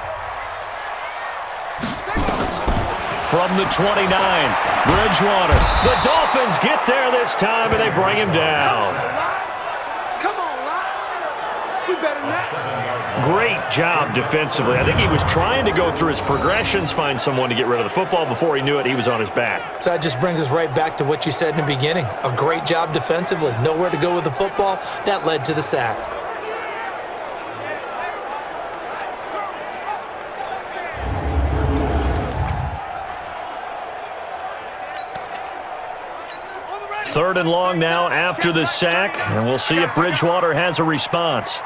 From the 29, Bridgewater. The Dolphins get there this time, and they bring him down. Come on, Lyle. We better than that. Great job defensively. I think he was trying to go through his progressions, find someone to get rid of the football. Before he knew it, he was on his back. So that just brings us right back to what you said in the beginning. A great job defensively. Nowhere to go with the football. That led to the sack. 3rd and long now after the sack, and we'll see if Bridgewater has a response.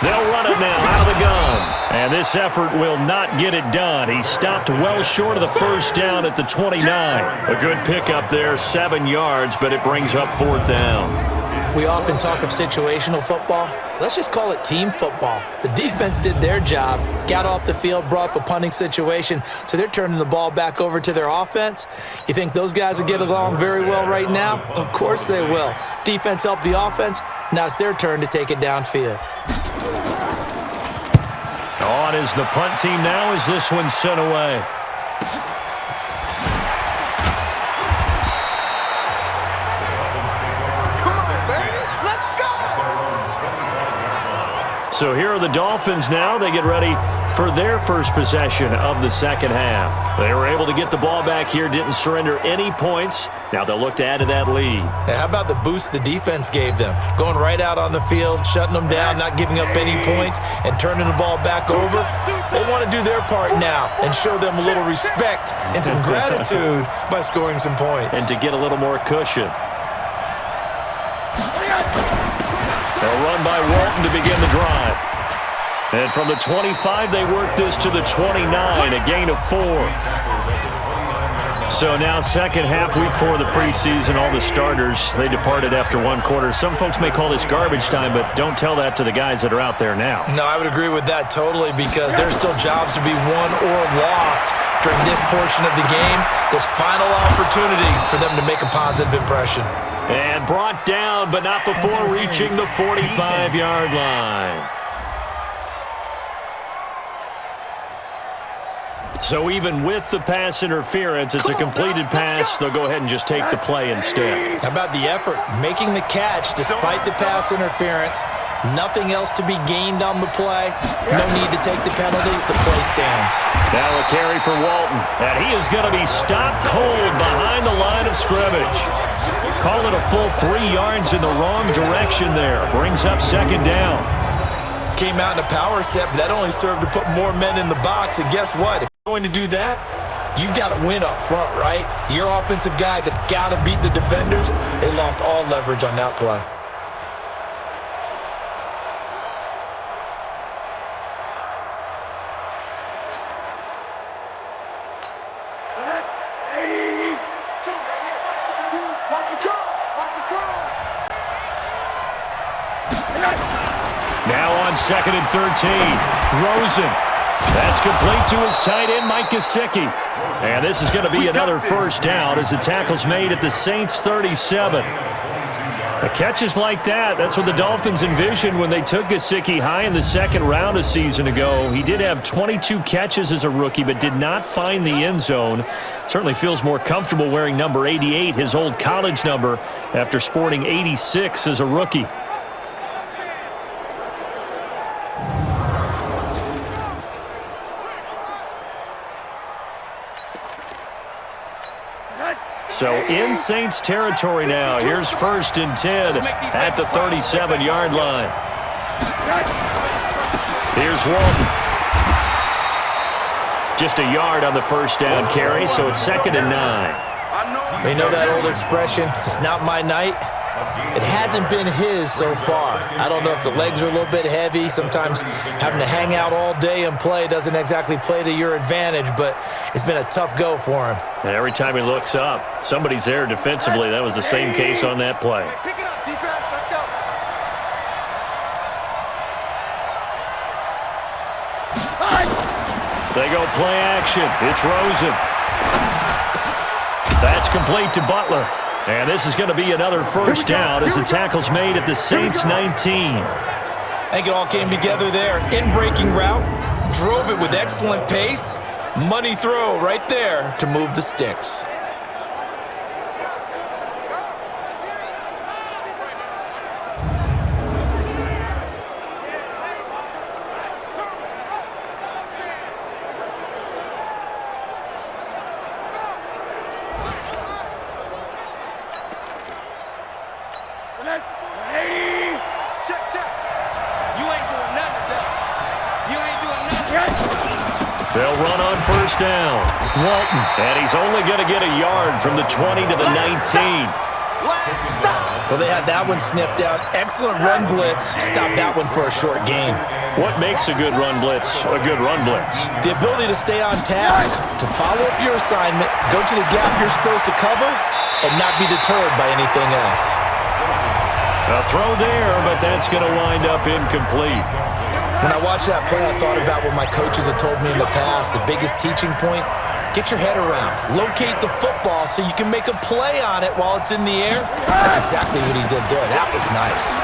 They'll run it now out of the gun. And this effort will not get it done. He stopped well short of the first down at the 29. A good pickup there, 7 yards, but it brings up 4th down. We often talk of situational football. Let's just call it team football. The defense did their job, got off the field, brought up a punting situation, so they're turning the ball back over to their offense. You think those guys will get along very well right now? Of course they will. Defense helped the offense. Now it's their turn to take it downfield. On is the punt team now as this one's sent away. So here are the Dolphins now. They get ready for their first possession of the second half. They were able to get the ball back here, didn't surrender any points. Now they'll look to add to that lead. Hey, how about the boost the defense gave them? Going right out on the field, shutting them down, not giving up any points, and turning the ball back over. They want to do their part now and show them a little respect and some gratitude by scoring some points. And to get a little more cushion. They'll run by Walton to begin the drive. And from the 25, they work this to the 29, a gain of 4. So now second half, week 4 of the preseason, all the starters, they departed after 1 quarter. Some folks may call this garbage time, but don't tell that to the guys that are out there now. No, I would agree with that totally because there's still jobs to be won or lost during this portion of the game, this final opportunity for them to make a positive impression. And brought down, but not before reaching the 45-yard line. So even with the pass interference, it's a completed pass. They'll go ahead and just take the play instead. How about the effort? Making the catch despite the pass interference. Nothing else to be gained on the play. No need to take the penalty. The play stands. Now a carry for Walton. And he is going to be stopped cold behind the line of scrimmage. Call it a full 3 yards in the wrong direction there. Brings up second down. Came out in a power set, but that only served to put more men in the box. And guess what? If you're going to do that, you've got to win up front, right? Your offensive guys have got to beat the defenders. They lost all leverage on that play. Now on 2nd and 13, Rosen. That's complete to his tight end, Mike Gesicki. And this is going to be another first down as the tackle's made at the Saints' 37. The catches like that, that's what the Dolphins envisioned when they took Gesicki high in the 2nd round a season ago. He did have 22 catches as a rookie, but did not find the end zone. Certainly feels more comfortable wearing number 88, his old college number, after sporting 86 as a rookie. So in Saints territory now. Here's 1st and 10 at the 37-yard line. Here's Walton. Just a yard on the first down carry, so it's 2nd and 9. You know that old expression, it's not my night? It hasn't been his so far. I don't know if the legs are a little bit heavy. Sometimes having to hang out all day and play doesn't exactly play to your advantage, but it's been a tough go for him. And every time he looks up, somebody's there defensively. That was the same case on that play. Pick it up, defense. Let's go. They go play action. It's Rosen. That's complete to Butler. And this is going to be another first down as the tackle's made at the Saints' 19. I think it all came together there. In-breaking route, drove it with excellent pace. Money throw right there to move the sticks. They'll run on first down. Walton. And he's only going to get a yard from the 20 to the 19. Well, they had that one sniffed out. Excellent run blitz. Stopped that one for a short gain. What makes a good run blitz a good run blitz? The ability to stay on task, to follow up your assignment, go to the gap you're supposed to cover, and not be deterred by anything else. A throw there, but that's going to wind up incomplete. When I watched that play, I thought about what my coaches had told me in the past. The biggest teaching point, get your head around. Locate the football so you can make a play on it while it's in the air. That's exactly what he did there. That was nice.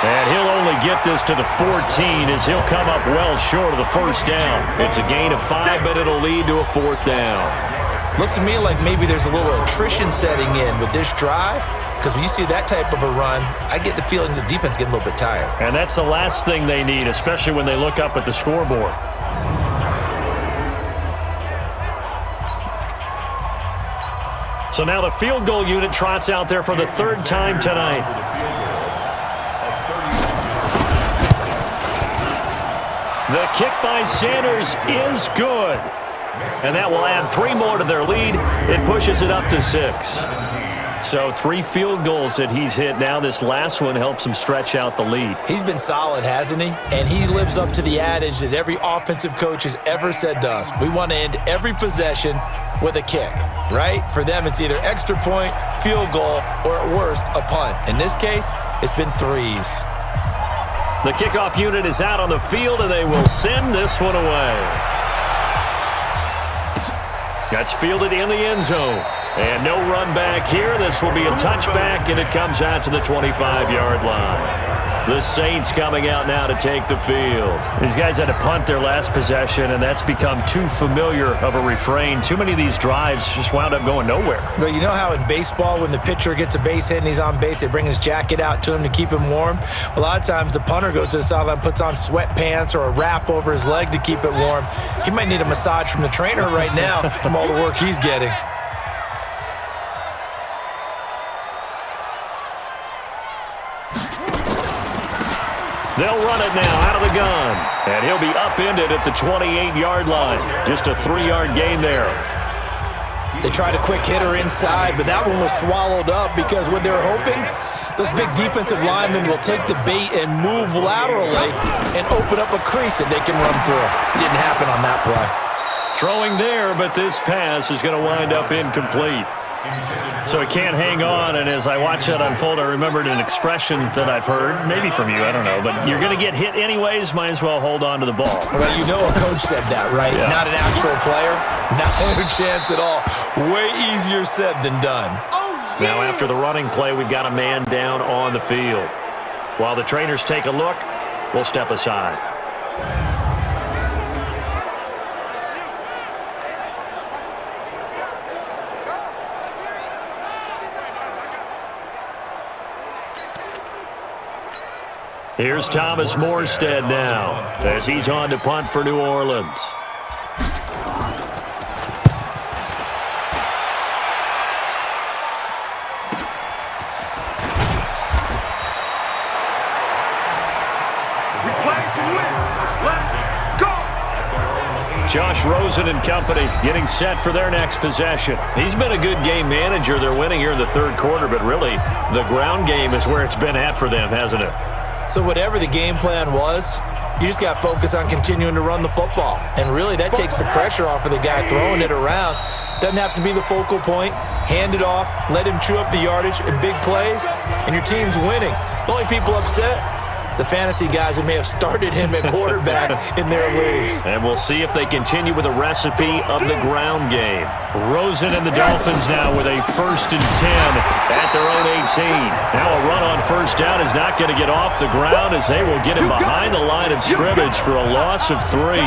And he'll only get this to the 14 as he'll come up well short of the first down. It's a gain of 5, but it'll lead to a 4th down. Looks to me like maybe there's a little attrition setting in with this drive, because when you see that type of a run, I get the feeling the defense getting a little bit tired. And that's the last thing they need, especially when they look up at the scoreboard. So now the field goal unit trots out there for the 3rd time tonight. The kick by Sanders is good. And that will add 3 more to their lead. It pushes it up to 6. So 3 field goals that he's hit now. This last one helps him stretch out the lead. He's been solid, hasn't he? And he lives up to the adage that every offensive coach has ever said to us. We want to end every possession with a kick, right? For them, it's either extra point, field goal, or at worst, a punt. In this case, it's been 3s. The kickoff unit is out on the field, and they will send this one away. That's fielded in the end zone. And no run back here. This will be a touchback, and it comes out to the 25-yard line. The Saints coming out now to take the field. These guys had to punt their last possession, and that's become too familiar of a refrain. Too many of these drives just wound up going nowhere. Well, you know how in baseball, when the pitcher gets a base hit and he's on base, they bring his jacket out to him to keep him warm? A lot of times the punter goes to the sideline, puts on sweatpants or a wrap over his leg to keep it warm. He might need a massage from the trainer right now from all the work he's getting. They'll run it now out of the gun. And he'll be upended at the 28-yard line. Just a 3-yard gain there. They tried a quick hitter inside, but that one was swallowed up because what they're hoping, those big defensive linemen will take the bait and move laterally and open up a crease that they can run through. Didn't happen on that play. Throwing there, but this pass is going to wind up incomplete. So he can't hang on, and as I watch that unfold, I remembered an expression that I've heard, maybe from you, I don't know, but you're going to get hit anyways, might as well hold on to the ball. Well, you know a coach said that, right? Yeah. Not an actual player. Not a chance at all. Way easier said than done. Now after the running play, we've got a man down on the field. While the trainers take a look, we'll step aside. Here's Thomas Morstead now as he's on to punt for New Orleans. Josh Rosen and company getting set for their next possession. He's been a good game manager. They're winning here in the 3rd quarter, but really the ground game is where it's been at for them, hasn't it? So whatever the game plan was, you just got to focus on continuing to run the football. And really, that takes the pressure off of the guy throwing it around. Doesn't have to be the focal point. Hand it off, let him chew up the yardage in big plays, and your team's winning. The only people upset, the fantasy guys who may have started him at quarterback in their leagues. And we'll see if they continue with a recipe of the ground game. Rosen and the Dolphins now with a 1st and 10 at their own 18. Now a run on first down is not going to get off the ground as they will get him behind the line of scrimmage for a loss of 3.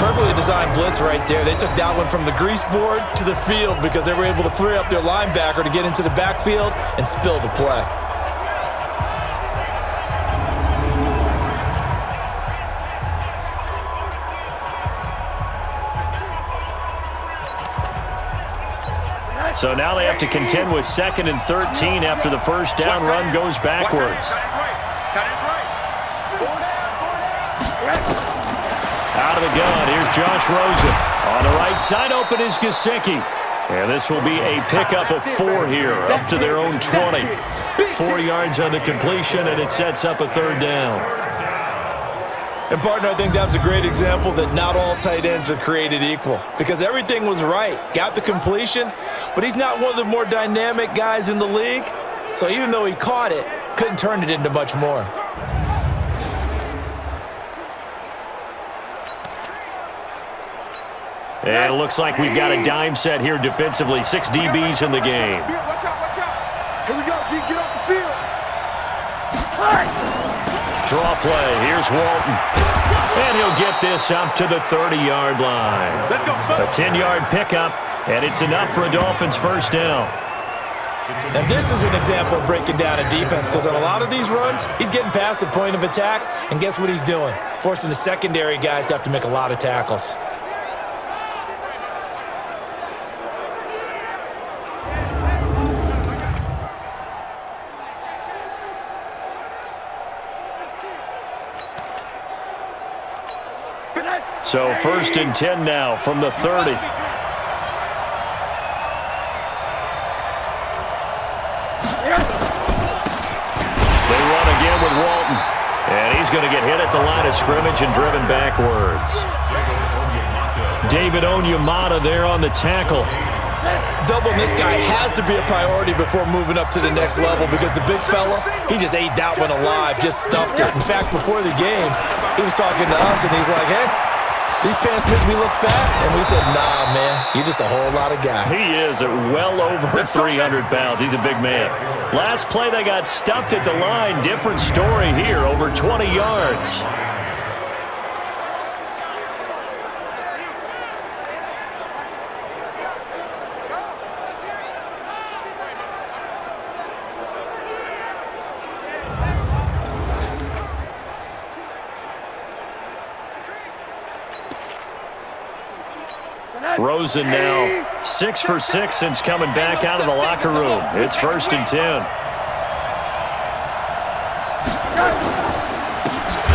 Perfectly designed blitz right there. They took that one from the grease board to the field because they were able to free up their linebacker to get into the backfield and spill the play. So now they have to contend with 2nd and 13 after the first down run goes backwards. Out Out of the gun, here's Josh Rosen. On the right side, open is Gesicki. And this will be a pickup of 4 here, up to their own 20. 4 yards on the completion, and it sets up a 3rd down. And, partner, I think that was a great example that not all tight ends are created equal because everything was right. Got the completion, but he's not one of the more dynamic guys in the league. So even though he caught it, couldn't turn it into much more. And it looks like we've got a dime set here defensively. 6 DBs in the game. Watch out, watch out. Here we go, G, get off the field. Draw play. Here's Walton. And he'll get this up to the 30-yard line. Let's go, A 10-yard pickup, and it's enough for a Dolphins 1st down. And this is an example of breaking down a defense because on a lot of these runs, he's getting past the point of attack, and guess what he's doing? Forcing the secondary guys to have to make a lot of tackles. So 1st and 10 now from the 30. They run again with Walton. And he's going to get hit at the line of scrimmage and driven backwards. David Onyemata there on the tackle. Doubling this guy has to be a priority before moving up to the next level because the big fella, he just ate that one alive, just stuffed it. In fact, before the game, he was talking to us, and he's like, hey, these pants make me look fat. And we said, nah, man, you're just a whole lot of guy. He is at well over 300 pounds. He's a big man. Last play, they got stuffed at the line. Different story here, over 20 yards. Rosen now 6 for 6 since coming back out of the locker room. It's 1st and 10.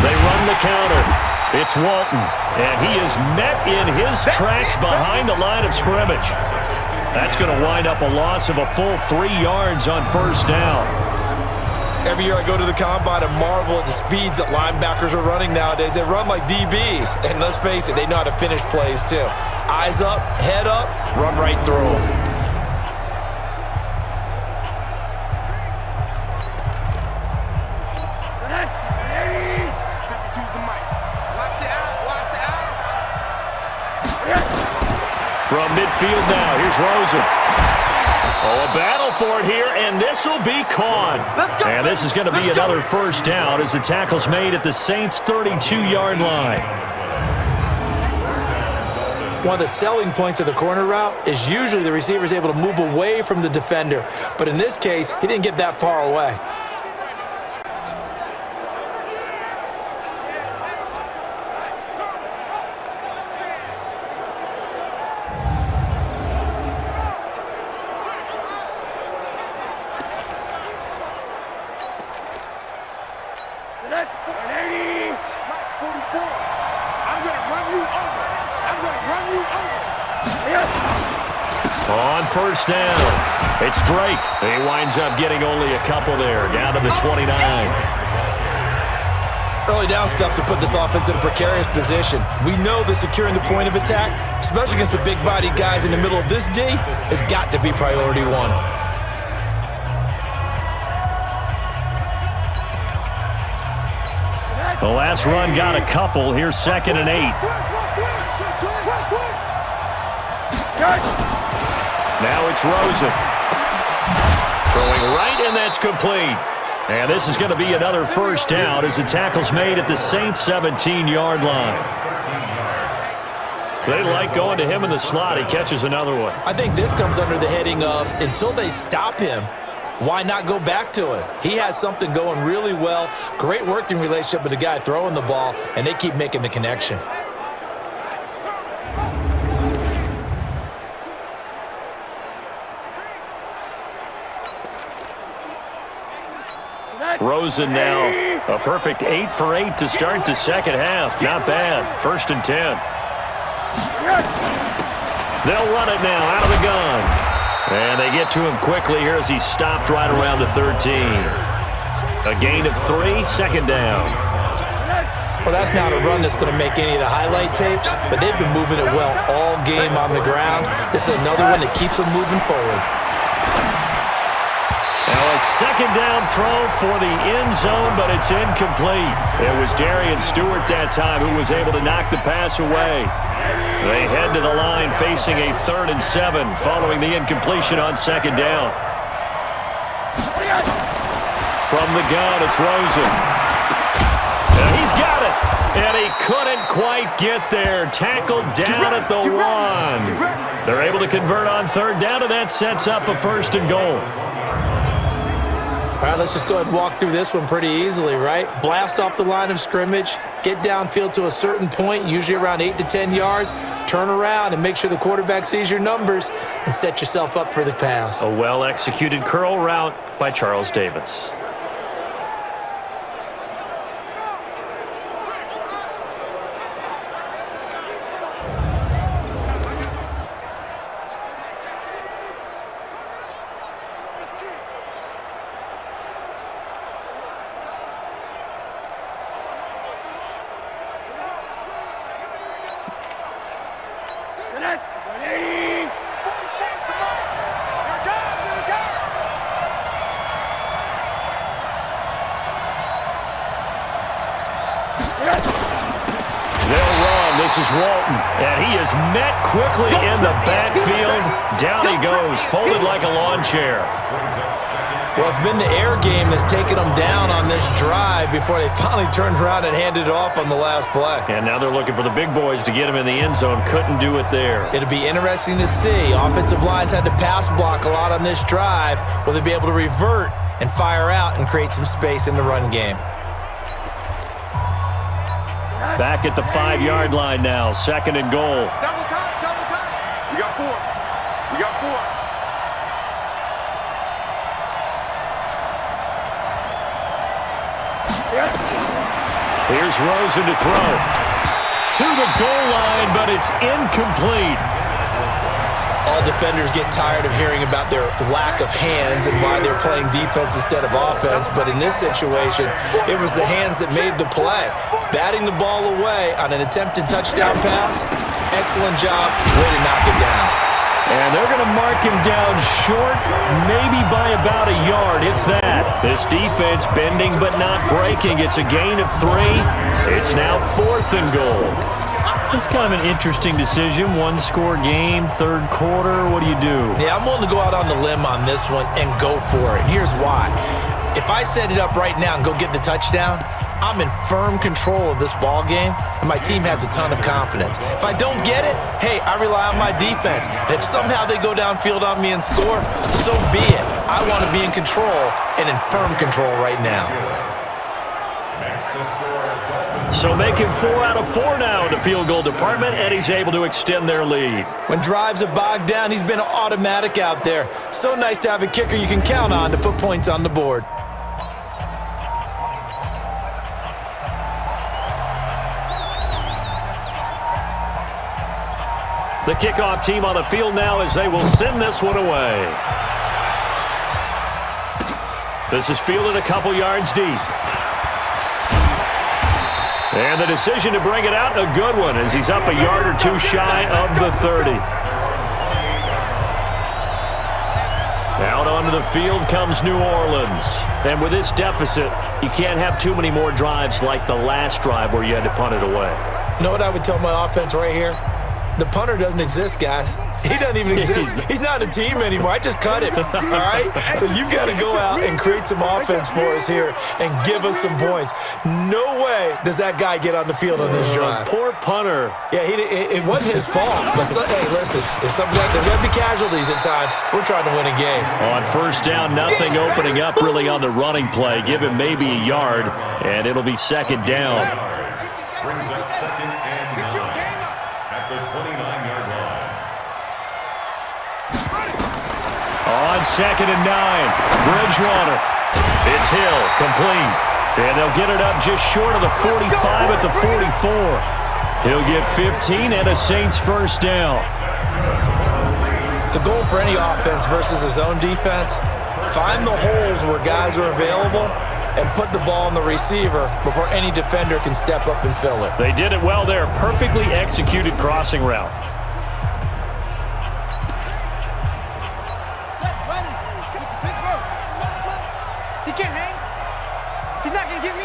They run the counter. It's Walton, and he is met in his tracks behind the line of scrimmage. That's going to wind up a loss of a full 3 yards on 1st down. Every year I go to the combine and marvel at the speeds that linebackers are running nowadays. They run like DBs. And let's face it, they know how to finish plays too. Eyes up, head up, run right through them. From midfield now, here's Rosen. Oh, a battle for it here, and this will be caught. And this is going to be another 1st down as the tackle's made at the Saints' 32-yard line. One of the selling points of the corner route is usually the receiver is able to move away from the defender. But in this case, he didn't get that far away. On 1st down, it's Drake. He winds up getting only a couple there, down to the 29. Early down stuff to put this offense in a precarious position. We know that securing the point of attack, especially against the big-bodied guys in the middle of this D, has got to be priority 1. The last run got a couple. Here's 2nd and 8. Now it's Rosen. Throwing right, and that's complete. And this is going to be another 1st down as the tackle's made at the Saints' 17-yard line. They like going to him in the slot. He catches another one. I think this comes under the heading of until they stop him, why not go back to it? He has something going really well. Great working relationship with the guy throwing the ball, and they keep making the connection. Rosen now A perfect 8 for 8 to start the second half. Not bad. 1st and 10. They'll run it now out of the gun. And they get to him quickly here as he stopped right around the 13. A gain of 3, 2nd down. Well, that's not a run that's going to make any of the highlight tapes, but they've been moving it well all game on the ground. This is another one that keeps them moving forward. Now a 2nd down throw for the end zone, but it's incomplete. It was Darian Stewart that time who was able to knock the pass away. They head to the line facing a 3rd and 7 following the incompletion on 2nd down. From the gun, it's Rosen. And he's got it. And he couldn't quite get there. Tackled down at the 1. They're able to convert on 3rd down, and that sets up a 1st and goal. All right, let's just go ahead and walk through this one pretty easily, right? Blast off the line of scrimmage, get downfield to a certain point, usually around 8 to 10 yards, turn around and make sure the quarterback sees your numbers and set yourself up for the pass. A well-executed curl route by Charles Davis. This is Walton, and he is met quickly in the backfield. Down he goes, folded like a lawn chair. Well, it's been the air game that's taken them down on this drive before they finally turned around and handed it off on the last play. And now they're looking for the big boys to get him in the end zone. Couldn't do it there. It'll be interesting to see. Offensive lines had to pass block a lot on this drive. Will they be able to revert and fire out and create some space in the run game? Back at the 5-yard line now, 2nd and goal. Double time, double time. We got 4. We got 4. Here's Rosen to throw. To the goal line, but it's incomplete. All defenders get tired of hearing about their lack of hands and why they're playing defense instead of offense. But in this situation, it was the hands that made the play. Batting the ball away on an attempted touchdown pass. Excellent job. Way to knock it down. And they're going to mark him down short, maybe by about a yard, if that. This defense bending but not breaking. It's a gain of 3. It's now 4th and goal. It's kind of an interesting decision. 1-score game, 3rd quarter. What do you do? Yeah, I'm willing to go out on the limb on this one and go for it. Here's why. If I set it up right now and go get the touchdown, I'm in firm control of this ball game, and my team has a ton of confidence. If I don't get it, hey, I rely on my defense. And if somehow they go downfield on me and score, so be it. I want to be in control and in firm control right now. So making 4 out of 4 now in the field goal department, and he's able to extend their lead. When drives are bogged down, he's been automatic out there. So nice to have a kicker you can count on to put points on the board. The kickoff team on the field now as they will send this one away. This is fielded a couple yards deep. And the decision to bring it out, a good one, as he's up a yard or 2 shy of the 30. Out onto the field comes New Orleans. And with this deficit, you can't have too many more drives like the last drive where you had to punt it away. You know what I would tell my offense right here? The punter doesn't exist, guys. He doesn't even exist. He's not a team anymore. I just cut him, all right? So you've got to go out and create some offense for us here and give us some points. No way does that guy get on the field on this drive. Poor punter. Yeah, it wasn't his fault. But, hey, listen, there's something that there's going to be casualties at times. We're trying to win a game. On 1st down, nothing opening up really on the running play. Give him maybe a yard, and it'll be 2nd down. Brings up 2nd and 9 at the 29-yard line. On 2nd and 9, Bridgewater. It's Hill, complete. And they'll get it up just short of the 45 at the 44. He'll get 15 and a Saints first down. The goal for any offense versus his own defense, find the holes where guys are available and put the ball on the receiver before any defender can step up and fill it. They did it well there. Perfectly executed crossing route. He can't hang. He's not going to get me.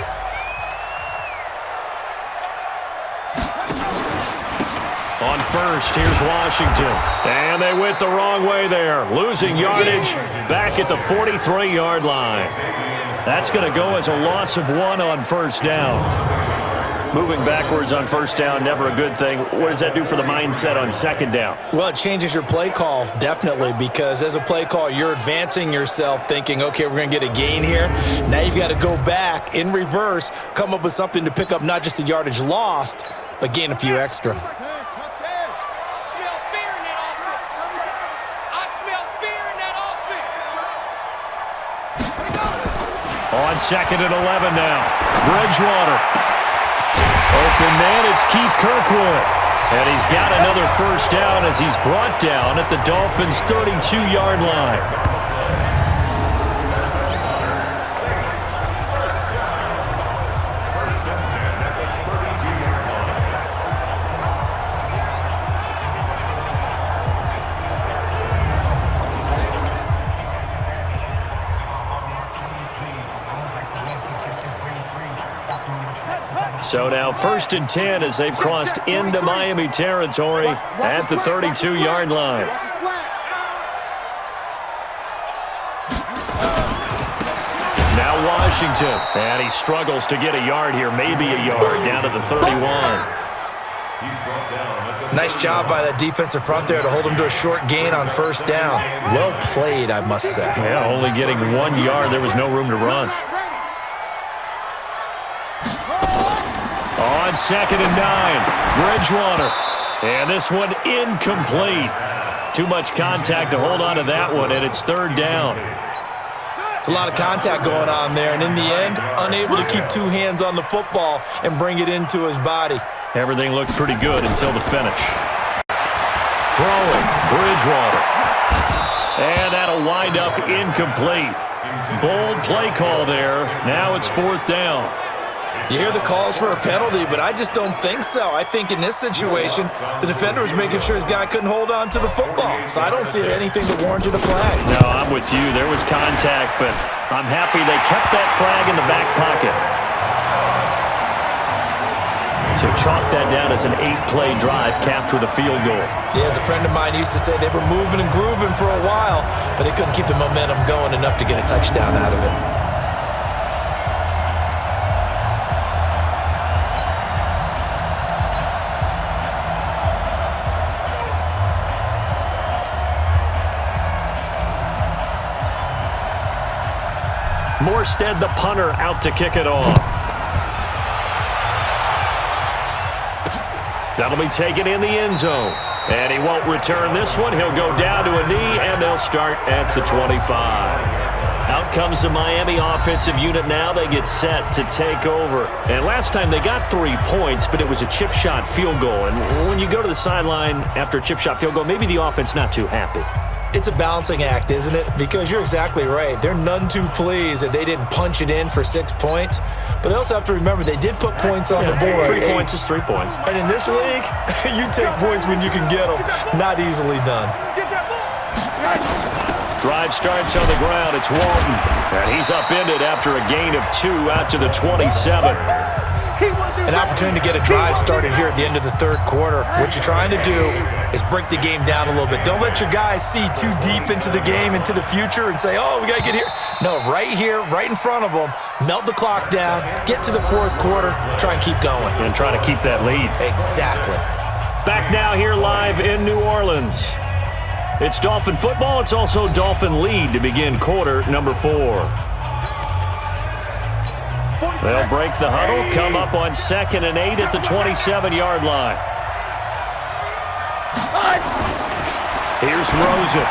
On first, here's Washington. And they went the wrong way there. Losing yardage back at the 43-yard line. That's going to go as a loss of 1 on first down. Moving backwards on first down, never a good thing. What does that do for the mindset on second down? Well, it changes your play call, definitely, because as a play call, you're advancing yourself thinking, okay, we're going to get a gain here. Now you've got to go back in reverse, come up with something to pick up not just the yardage lost, but gain a few extra. On second and 11 now. Bridgewater. Open man, it's Keith Kirkwood. And he's got another first down as he's brought down at the Dolphins' 32-yard line. So now 1st and 10 as they've crossed into Miami territory at the 32-yard line. Now Washington, and he struggles to get a yard here, maybe a yard, down to the 31. Nice job by that defensive front there to hold him to a short gain on first down. Well played, I must say. Yeah, only getting 1 yard. There was no room to run. On second and 9, Bridgewater. And this one incomplete. Too much contact to hold on to that one, and it's third down. It's a lot of contact going on there, and in the end, unable to keep 2 hands on the football and bring it into his body. Everything looked pretty good until the finish. Throwing, Bridgewater. And that'll wind up incomplete. Bold play call there. Now it's fourth down. You hear the calls for a penalty, but I just don't think so. I think in this situation, the defender was making sure his guy couldn't hold on to the football. So I don't see anything that warranted a flag. No, I'm with you. There was contact, but I'm happy they kept that flag in the back pocket. So chalk that down as an 8-play drive capped with a field goal. Yeah, as a friend of mine used to say, they were moving and grooving for a while, but they couldn't keep the momentum going enough to get a touchdown out of it. Morstead, the punter, out to kick it off. That'll be taken in the end zone. And he won't return this one. He'll go down to a knee, and they'll start at the 25. Out comes the Miami offensive unit now. They get set to take over. And last time they got 3 points, but it was a chip shot field goal. And when you go to the sideline after a chip shot field goal, maybe the offense not too happy. It's a balancing act, isn't it? Because you're exactly right. They're none too pleased that they didn't punch it in for 6 points. But they also have to remember they did put points on the board. 3 points is 3 points. And in this league, you take points when you can get them. Not easily done. Drive starts on the ground. It's Walton. And he's upended after a gain of 2 out to the 27. An opportunity to get a drive started here at the end of the third quarter. What you're trying to do is break the game down a little bit. Don't let your guys see too deep into the game, into the future, and say, oh, we got to get here. No, right here, right in front of them, melt the clock down, get to the fourth quarter, try and keep going. And try to keep that lead. Exactly. Back now here live in New Orleans. It's Dolphin football. It's also Dolphin lead to begin quarter number 4. They'll break the huddle, come up on 2nd and 8 at the 27-yard line. Here's Rosen.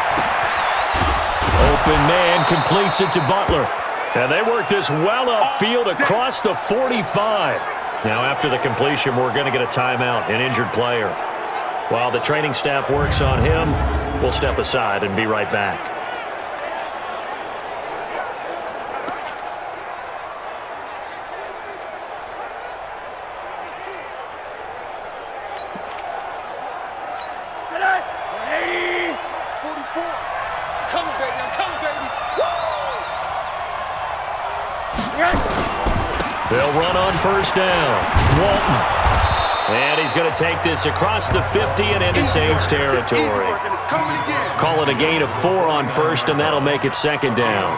Open man completes it to Butler. And they work this well upfield across the 45. Now, after the completion, we're going to get a timeout, an injured player. While the training staff works on him, we'll step aside and be right back. They'll run on first down. Walton. And he's going to take this across the 50 and into Saints territory. Call it a gain of 4 on first, and that'll make it second down.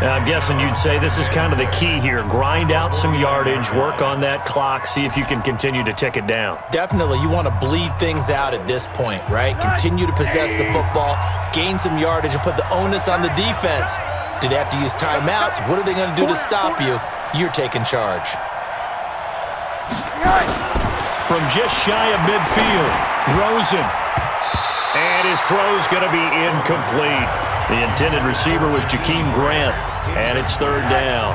Now, I'm guessing you'd say this is kind of the key here. Grind out some yardage, work on that clock, see if you can continue to tick it down. Definitely. You want to bleed things out at this point, right? Continue to possess the football, gain some yardage, and put the onus on the defense. Do they have to use timeouts? What are they going to do to stop you? You're taking charge. From just shy of midfield, Rosen. And his throw's going to be incomplete. The intended receiver was Jakeem Grant, and it's third down.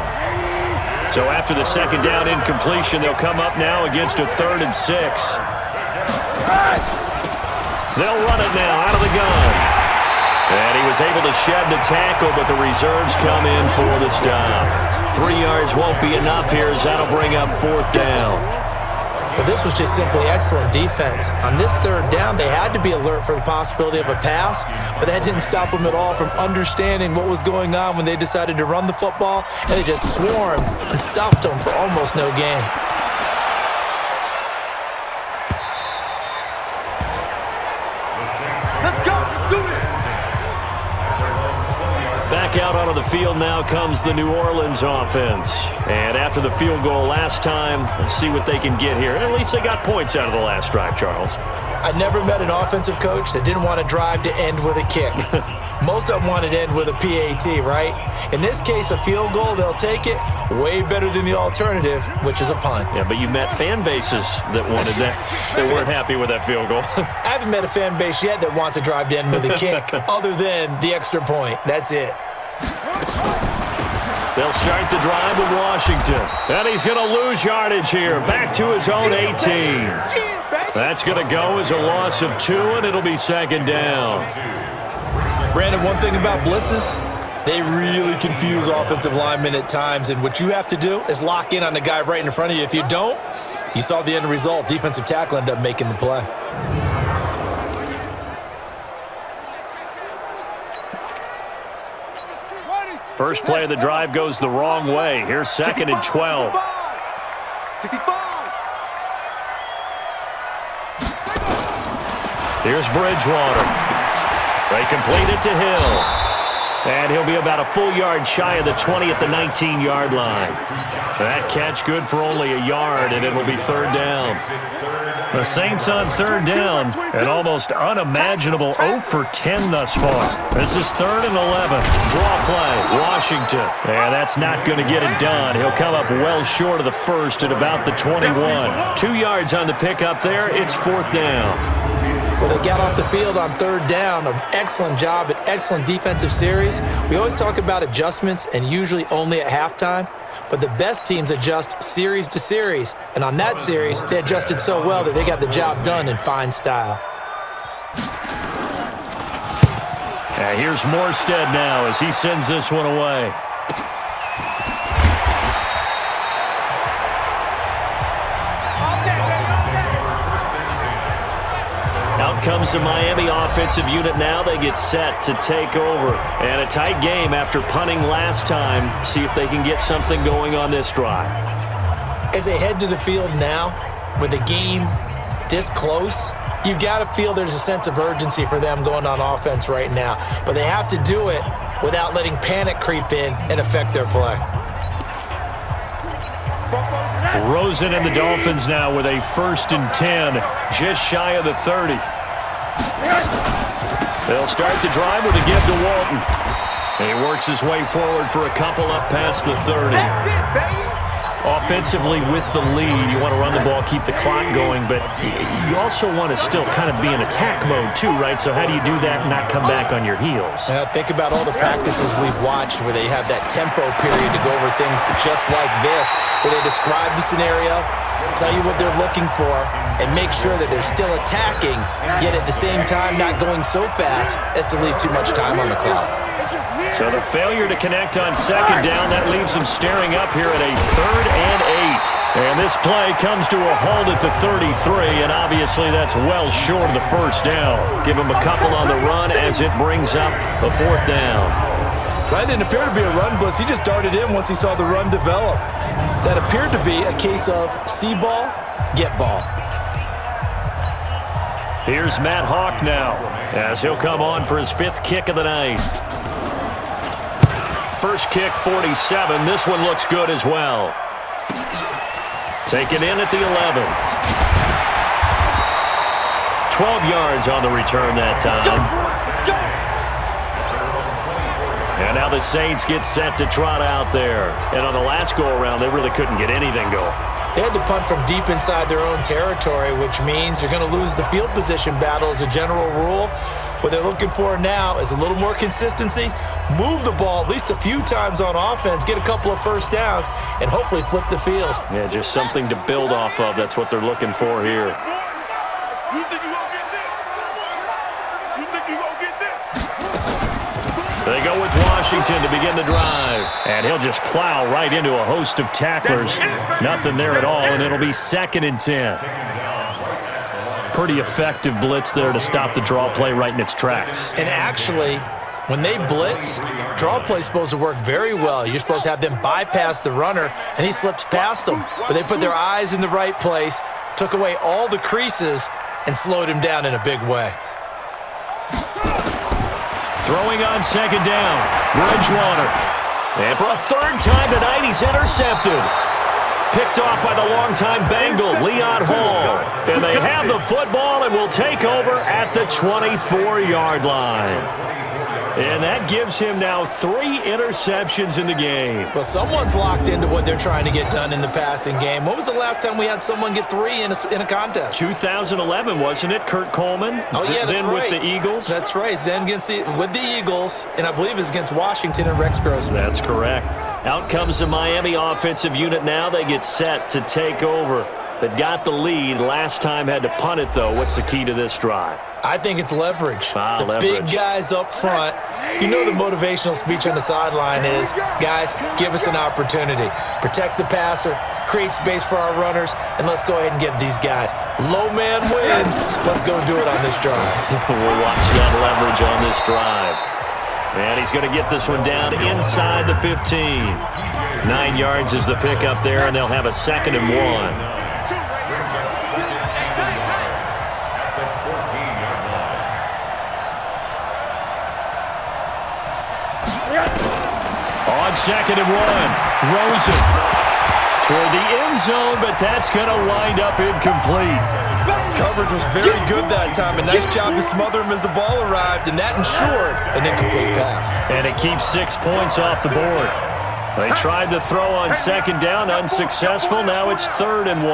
So after the second down incompletion, they'll come up now against a 3rd and 6. They'll run it now out of the gun. And he was able to shed the tackle, but the reserves come in for the stop. 3 yards won't be enough here as that'll bring up 4th down. But this was just simply excellent defense. On this 3rd down, they had to be alert for the possibility of a pass, but that didn't stop them at all from understanding what was going on when they decided to run the football, and they just swarmed and stuffed them for almost no gain. Back out onto the field now comes the New Orleans offense. And after the field goal last time, let's see what they can get here. At least they got points out of the last drive, Charles. I never met an offensive coach that didn't want to drive to end with a kick. Most of them wanted to end with a PAT, right? In this case, a field goal, they'll take it. Way better than the alternative, which is a punt. Yeah, but you met fan bases that wanted that, that weren't happy with that field goal. I haven't met a fan base yet that wants to drive to end with a kick, other than the extra point. That's it. They'll start the drive with Washington. And he's going to lose yardage here. Back to his own 18. That's going to go as a loss of 2, and it'll be second down. Brandon, one thing about blitzes, they really confuse offensive linemen at times, and what you have to do is lock in on the guy right in front of you. If you don't, you saw the end result. Defensive tackle ended up making the play. First play of the drive goes the wrong way. Here's 2nd and 12. Here's Bridgewater. They complete it to Hill. And he'll be about a full yard shy of the 20 at the 19-yard line. That catch good for only a yard, and it'll be 3rd down. The Saints on 3rd down, an almost unimaginable 0 for 10 thus far. This is 3rd and 11. Draw play, Washington. And that's not going to get it done. He'll come up well short of the first at about the 21. 2 yards on the pickup there. It's 4th down. Well, they got off the field on 3rd down. An excellent job, an excellent defensive series. We always talk about adjustments, and usually only at halftime. But the best teams adjust series to series. And on that series, they adjusted so well that they got the job done in fine style. Here's Morstead now as he sends this one away. Out comes the Miami offensive unit now. They get set to take over. And a tight game after punting last time. See if they can get something going on this drive. As they head to the field now, with the game this close, you've got to feel there's a sense of urgency for them going on offense right now. But they have to do it without letting panic creep in and affect their play. Rosen and the Dolphins now with a 1st and 10, just shy of the 30. They'll start the drive with a give to Walton. And he works his way forward for a couple up past the 30. Offensively with the lead, you want to run the ball, keep the clock going, but you also want to still kind of be in attack mode too, right? So how do you do that and not come back on your heels? Think about all the practices we've watched where they have that tempo period to go over things just like this, where they describe the scenario, tell you what they're looking for, and make sure that they're still attacking, yet at the same time not going so fast as to leave too much time on the clock. So the failure to connect on second down, that leaves them staring up here at a 3rd and 8. And this play comes to a halt at the 33, and obviously that's well short of the first down. Give them a couple on the run as it brings up the 4th down. That didn't appear to be a run blitz. He just darted in once he saw the run develop. That appeared to be a case of see ball, get ball. Here's Matt Hawk now as he'll come on for his 5th kick of the night. First kick, 47. This one looks good as well. Taken in at the 11. 12 yards on the return that time. And now the Saints get set to trot out there. And on the last go-around, they really couldn't get anything going. They had to punt from deep inside their own territory, which means you're going to lose the field position battle as a general rule. What they're looking for now is a little more consistency, move the ball at least a few times on offense, get a couple of first downs, and hopefully flip the field. Yeah, just something to build off of. That's what they're looking for here. You think you gonna get this? You think you gonna get this? They go with Washington to begin the drive. And he'll just plow right into a host of tacklers. Nothing there at all, and it'll be 2nd and 10. Pretty effective blitz there to stop the draw play right in its tracks. And actually, when they blitz, draw play's supposed to work very well. You're supposed to have them bypass the runner, and he slips past them. But they put their eyes in the right place, took away all the creases, and slowed him down in a big way. Throwing on 2nd down, Bridgewater. And for a 3rd time tonight, he's intercepted. Picked off by the longtime Bengal, Leon Hall. And they have the football and will take over at the 24-yard line. And that gives him now 3 interceptions in the game. Well, someone's locked into what they're trying to get done in the passing game. When was the last time we had someone get 3 in a contest? 2011, wasn't it? Kurt Coleman? Oh, yeah, that's then right. With the Eagles? That's right. Then with the Eagles, and I believe it's against Washington and Rex Grossman. That's correct. Out comes the Miami offensive unit now. They get set to take over. They've got the lead. Last time had to punt it, though. What's the key to this drive? I think it's leverage. Leverage. Big guys up front. You know the motivational speech on the sideline is, guys, give us an opportunity. Protect the passer, create space for our runners, and let's go ahead and get these guys. Low man wins. Let's go do it on this drive. We'll watch that leverage on this drive. And he's going to get this one down inside the 15. 9 yards is the pickup there, and they'll have a 2nd and 1. On 2nd and 1, Rosen toward the end zone, but that's going to wind up incomplete. Coverage was very good that time. A nice job to smother him as the ball arrived, and that ensured an incomplete pass. And it keeps 6 points off the board. They tried to throw on 2nd down, unsuccessful. Now it's 3rd and 1.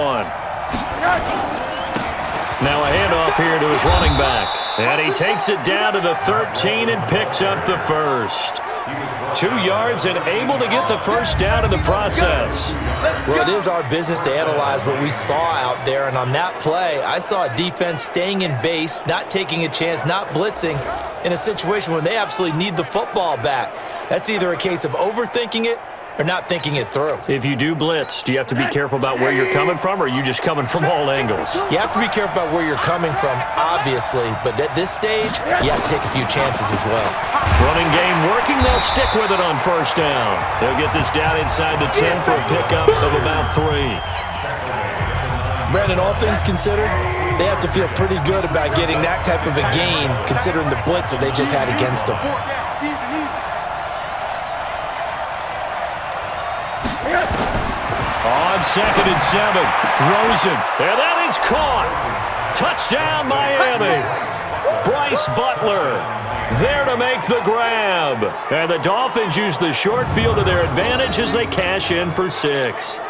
Now a handoff here to his running back. And he takes it down to the 13 and picks up the first. 2 yards and able to get the first down in the process. Well, it is our business to analyze what we saw out there, and on that play, I saw a defense staying in base, not taking a chance, not blitzing, in a situation where they absolutely need the football back. That's either a case of overthinking it or not thinking it through. If you do blitz, do you have to be careful about where you're coming from, or are you just coming from all angles? You have to be careful about where you're coming from, obviously, but at this stage, you have to take a few chances as well. Running game working, they'll stick with it on 1st down. They'll get this down inside the 10 for a pickup of about 3. Brandon, all things considered, they have to feel pretty good about getting that type of a gain, considering the blitz that they just had against them. On 2nd and 7, Rosen. And that is caught. Touchdown, Miami. Bryce Butler there to make the grab. And the Dolphins use the short field to their advantage as they cash in for 6.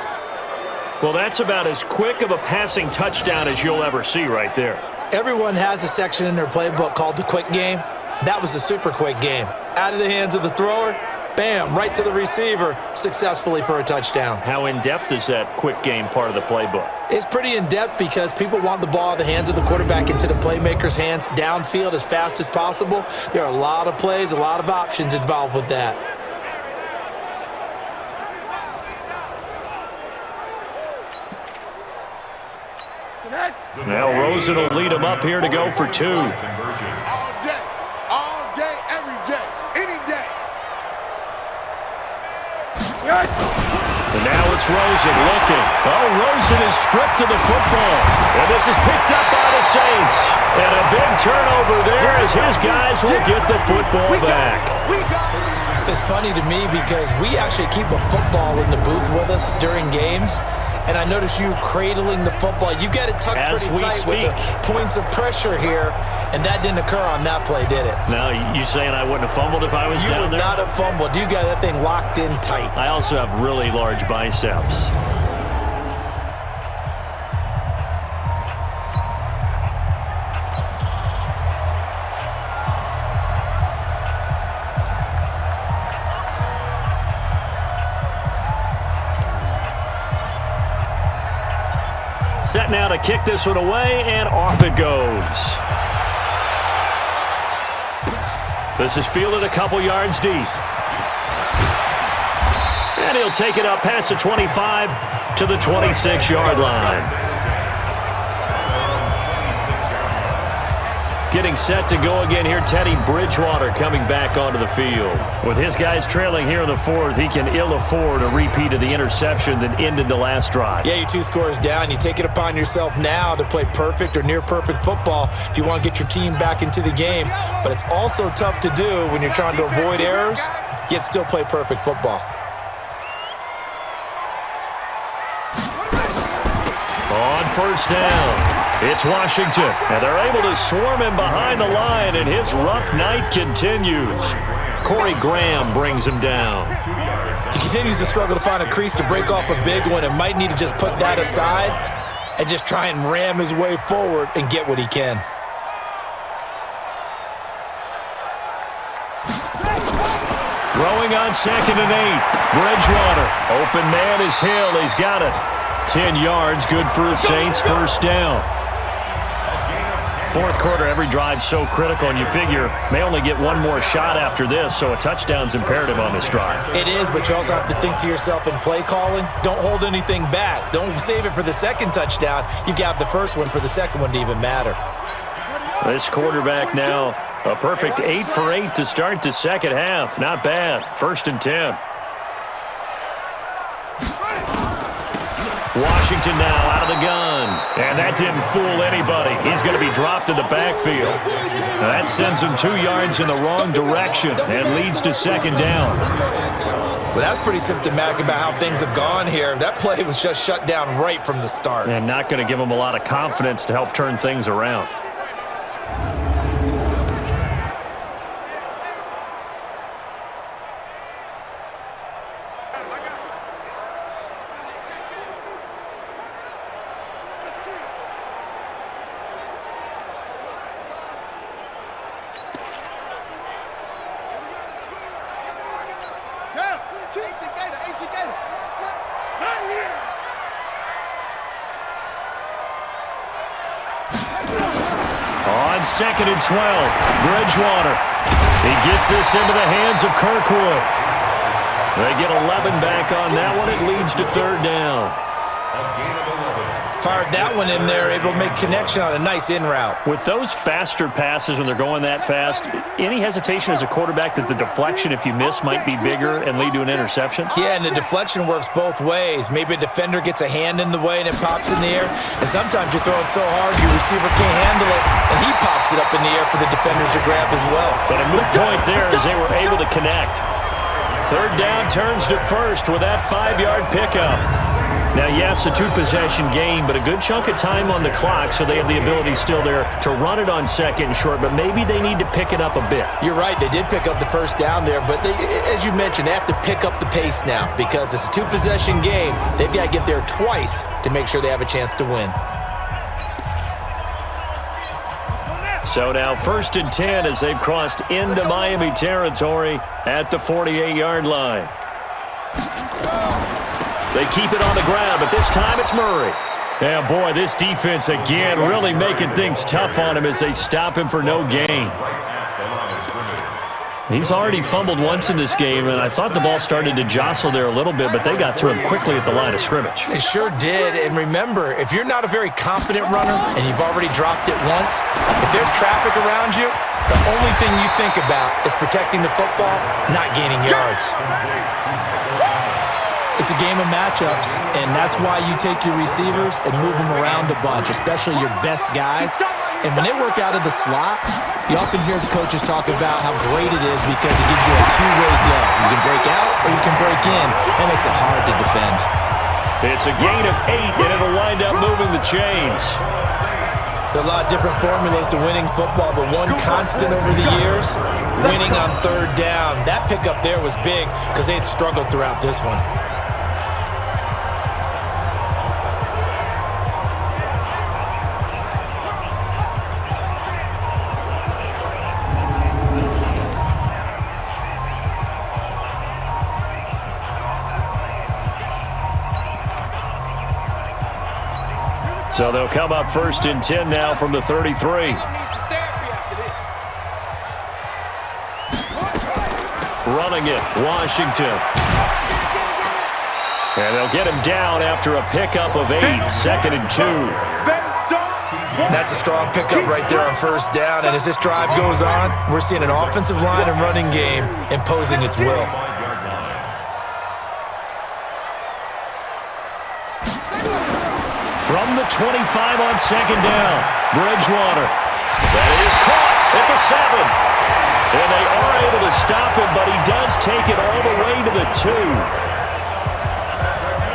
Well, that's about as quick of a passing touchdown as you'll ever see right there. Everyone has a section in their playbook called the quick game. That was the super quick game. Out of the hands of the thrower, bam, right to the receiver, successfully for a touchdown. How in-depth is that quick game part of the playbook? It's pretty in-depth because people want the ball out of the hands of the quarterback into the playmaker's hands downfield as fast as possible. There are a lot of plays, a lot of options involved with that. Now Rosen will lead him up here to go for 2. All day, every day, any day. And now it's Rosen looking. Oh, Rosen is stripped of the football. And this is picked up by the Saints. And a big turnover there as his guys will get the football back. It's funny to me because we actually keep a football in the booth with us during games. And I notice you cradling the football. You get it tucked pretty tight with the points of pressure here. And that didn't occur on that play, did it? Now, you saying I wouldn't have fumbled if I was down there? You would not have fumbled. You got that thing locked in tight. I also have really large biceps. Set now to kick this one away, and off it goes. This is fielded a couple yards deep. And he'll take it up past the 25 to the 26-yard line. Getting set to go again here, Teddy Bridgewater coming back onto the field. With his guys trailing here in the 4th, he can ill afford a repeat of the interception that ended the last drive. Yeah, you're 2 scores down. You take it upon yourself now to play perfect or near-perfect football if you want to get your team back into the game. But it's also tough to do when you're trying to avoid errors, yet still play perfect football. On first down, it's Washington, and they're able to swarm him behind the line, and his rough night continues. Corey Graham brings him down. He continues to struggle to find a crease to break off a big one and might need to just put that aside and just try and ram his way forward and get what he can. Throwing on 2nd and 8. Bridgewater, open man is Hill. He's got it. 10 yards, good for the Saints, first down. 4th quarter, every drive so critical, and you figure may only get one more shot after this, so a touchdown's imperative on this drive. It is, but you also have to think to yourself in play calling, don't hold anything back. Don't save it for the second touchdown. You got the first one for the second one to even matter. This quarterback now, a perfect 8 for 8 to start the second half. Not bad. 1st and 10. Washington now out of the gun. And that didn't fool anybody. He's going to be dropped in the backfield. That sends him 2 yards in the wrong direction and leads to 2nd down. Well, that's pretty symptomatic about how things have gone here. That play was just shut down right from the start. And not going to give him a lot of confidence to help turn things around. On 2nd and 12, Bridgewater. He gets this into the hands of Kirkwood. They get 11 back on that one. It leads to 3rd down. Fired that one in there, able to make connection on a nice in route. With those faster passes when they're going that fast, any hesitation as a quarterback that the deflection, if you miss, might be bigger and lead to an interception? Yeah, and the deflection works both ways. Maybe a defender gets a hand in the way and it pops in the air. And sometimes you're throwing so hard your receiver can't handle it, and he pops it up in the air for the defenders to grab as well. But a moot point there as they were able to connect. 3rd down turns to 1st with that 5-yard pickup. Now, yes, a two-possession game, but a good chunk of time on the clock, so they have the ability still there to run it on second and short, but maybe they need to pick it up a bit. You're right. They did pick up the first down there, but as you mentioned, they have to pick up the pace now because it's a two-possession game. They've got to get there twice to make sure they have a chance to win. So now 1st and 10 as they've crossed into Miami territory at the 48-yard line. They keep it on the ground, but this time it's Murray. Yeah, boy, this defense again really making things tough on him as they stop him for no gain. He's already fumbled once in this game, and I thought the ball started to jostle there a little bit, but they got to him quickly at the line of scrimmage. They sure did, and remember, if you're not a very confident runner and you've already dropped it once, if there's traffic around you, the only thing you think about is protecting the football, not gaining yards. It's a game of matchups, and that's why you take your receivers and move them around a bunch, especially your best guys. And when they work out of the slot, you often hear the coaches talk about how great it is because it gives you a two-way go. You can break out or you can break in. That makes it hard to defend. It's a gain of 8, and it'll wind up moving the chains. There are a lot of different formulas to winning football, but one constant over the years, winning on 3rd down. That pickup there was big because they had struggled throughout this one. So they'll come up 1st and 10 now from the 33. Running it, Washington. And they'll get him down after a pickup of 8, 2nd and 2. That's a strong pickup right there on 1st down, and as this drive goes on, we're seeing an offensive line and running game imposing its will. From the 25 on 2nd down, Bridgewater. That is caught at the 7. And they are able to stop him, but he does take it all the way to the 2.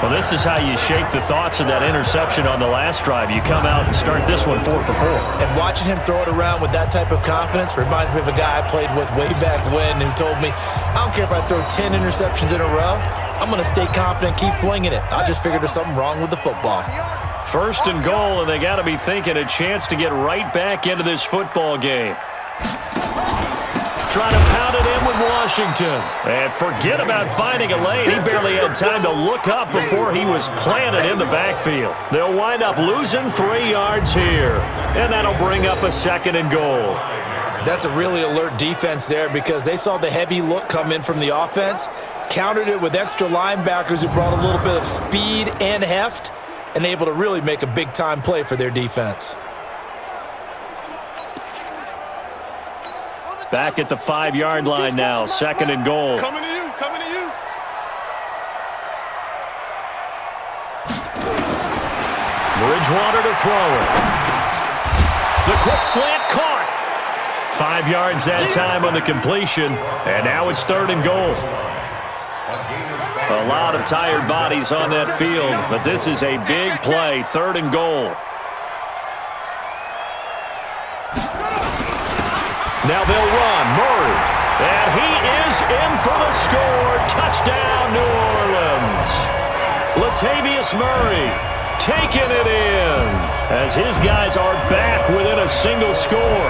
Well, this is how you shake the thoughts of that interception on the last drive. You come out and start this one 4 for 4. And watching him throw it around with that type of confidence reminds me of a guy I played with way back when who told me, I don't care if I throw 10 interceptions in a row, I'm going to stay confident, keep flinging it. I just figured there's something wrong with the football. 1st and goal, and they got to be thinking a chance to get right back into this football game. Trying to pound it in with Washington. And forget about finding a lane. He barely had time to look up before he was planted in the backfield. They'll wind up losing 3 yards here, and that'll bring up a 2nd and goal. That's a really alert defense there because they saw the heavy look come in from the offense, countered it with extra linebackers who brought a little bit of speed and heft, and able to really make a big-time play for their defense. Back at the 5-yard line now, 2nd and goal. Coming to you, coming to you. Bridgewater to throw it. The quick slant caught. 5 yards that time on the completion, and now it's 3rd and goal. A lot of tired bodies on that field, but this is a big play, 3rd and goal. Now they'll run, Murray, and he is in for the score. Touchdown, New Orleans. Latavius Murray taking it in as his guys are back within a single score.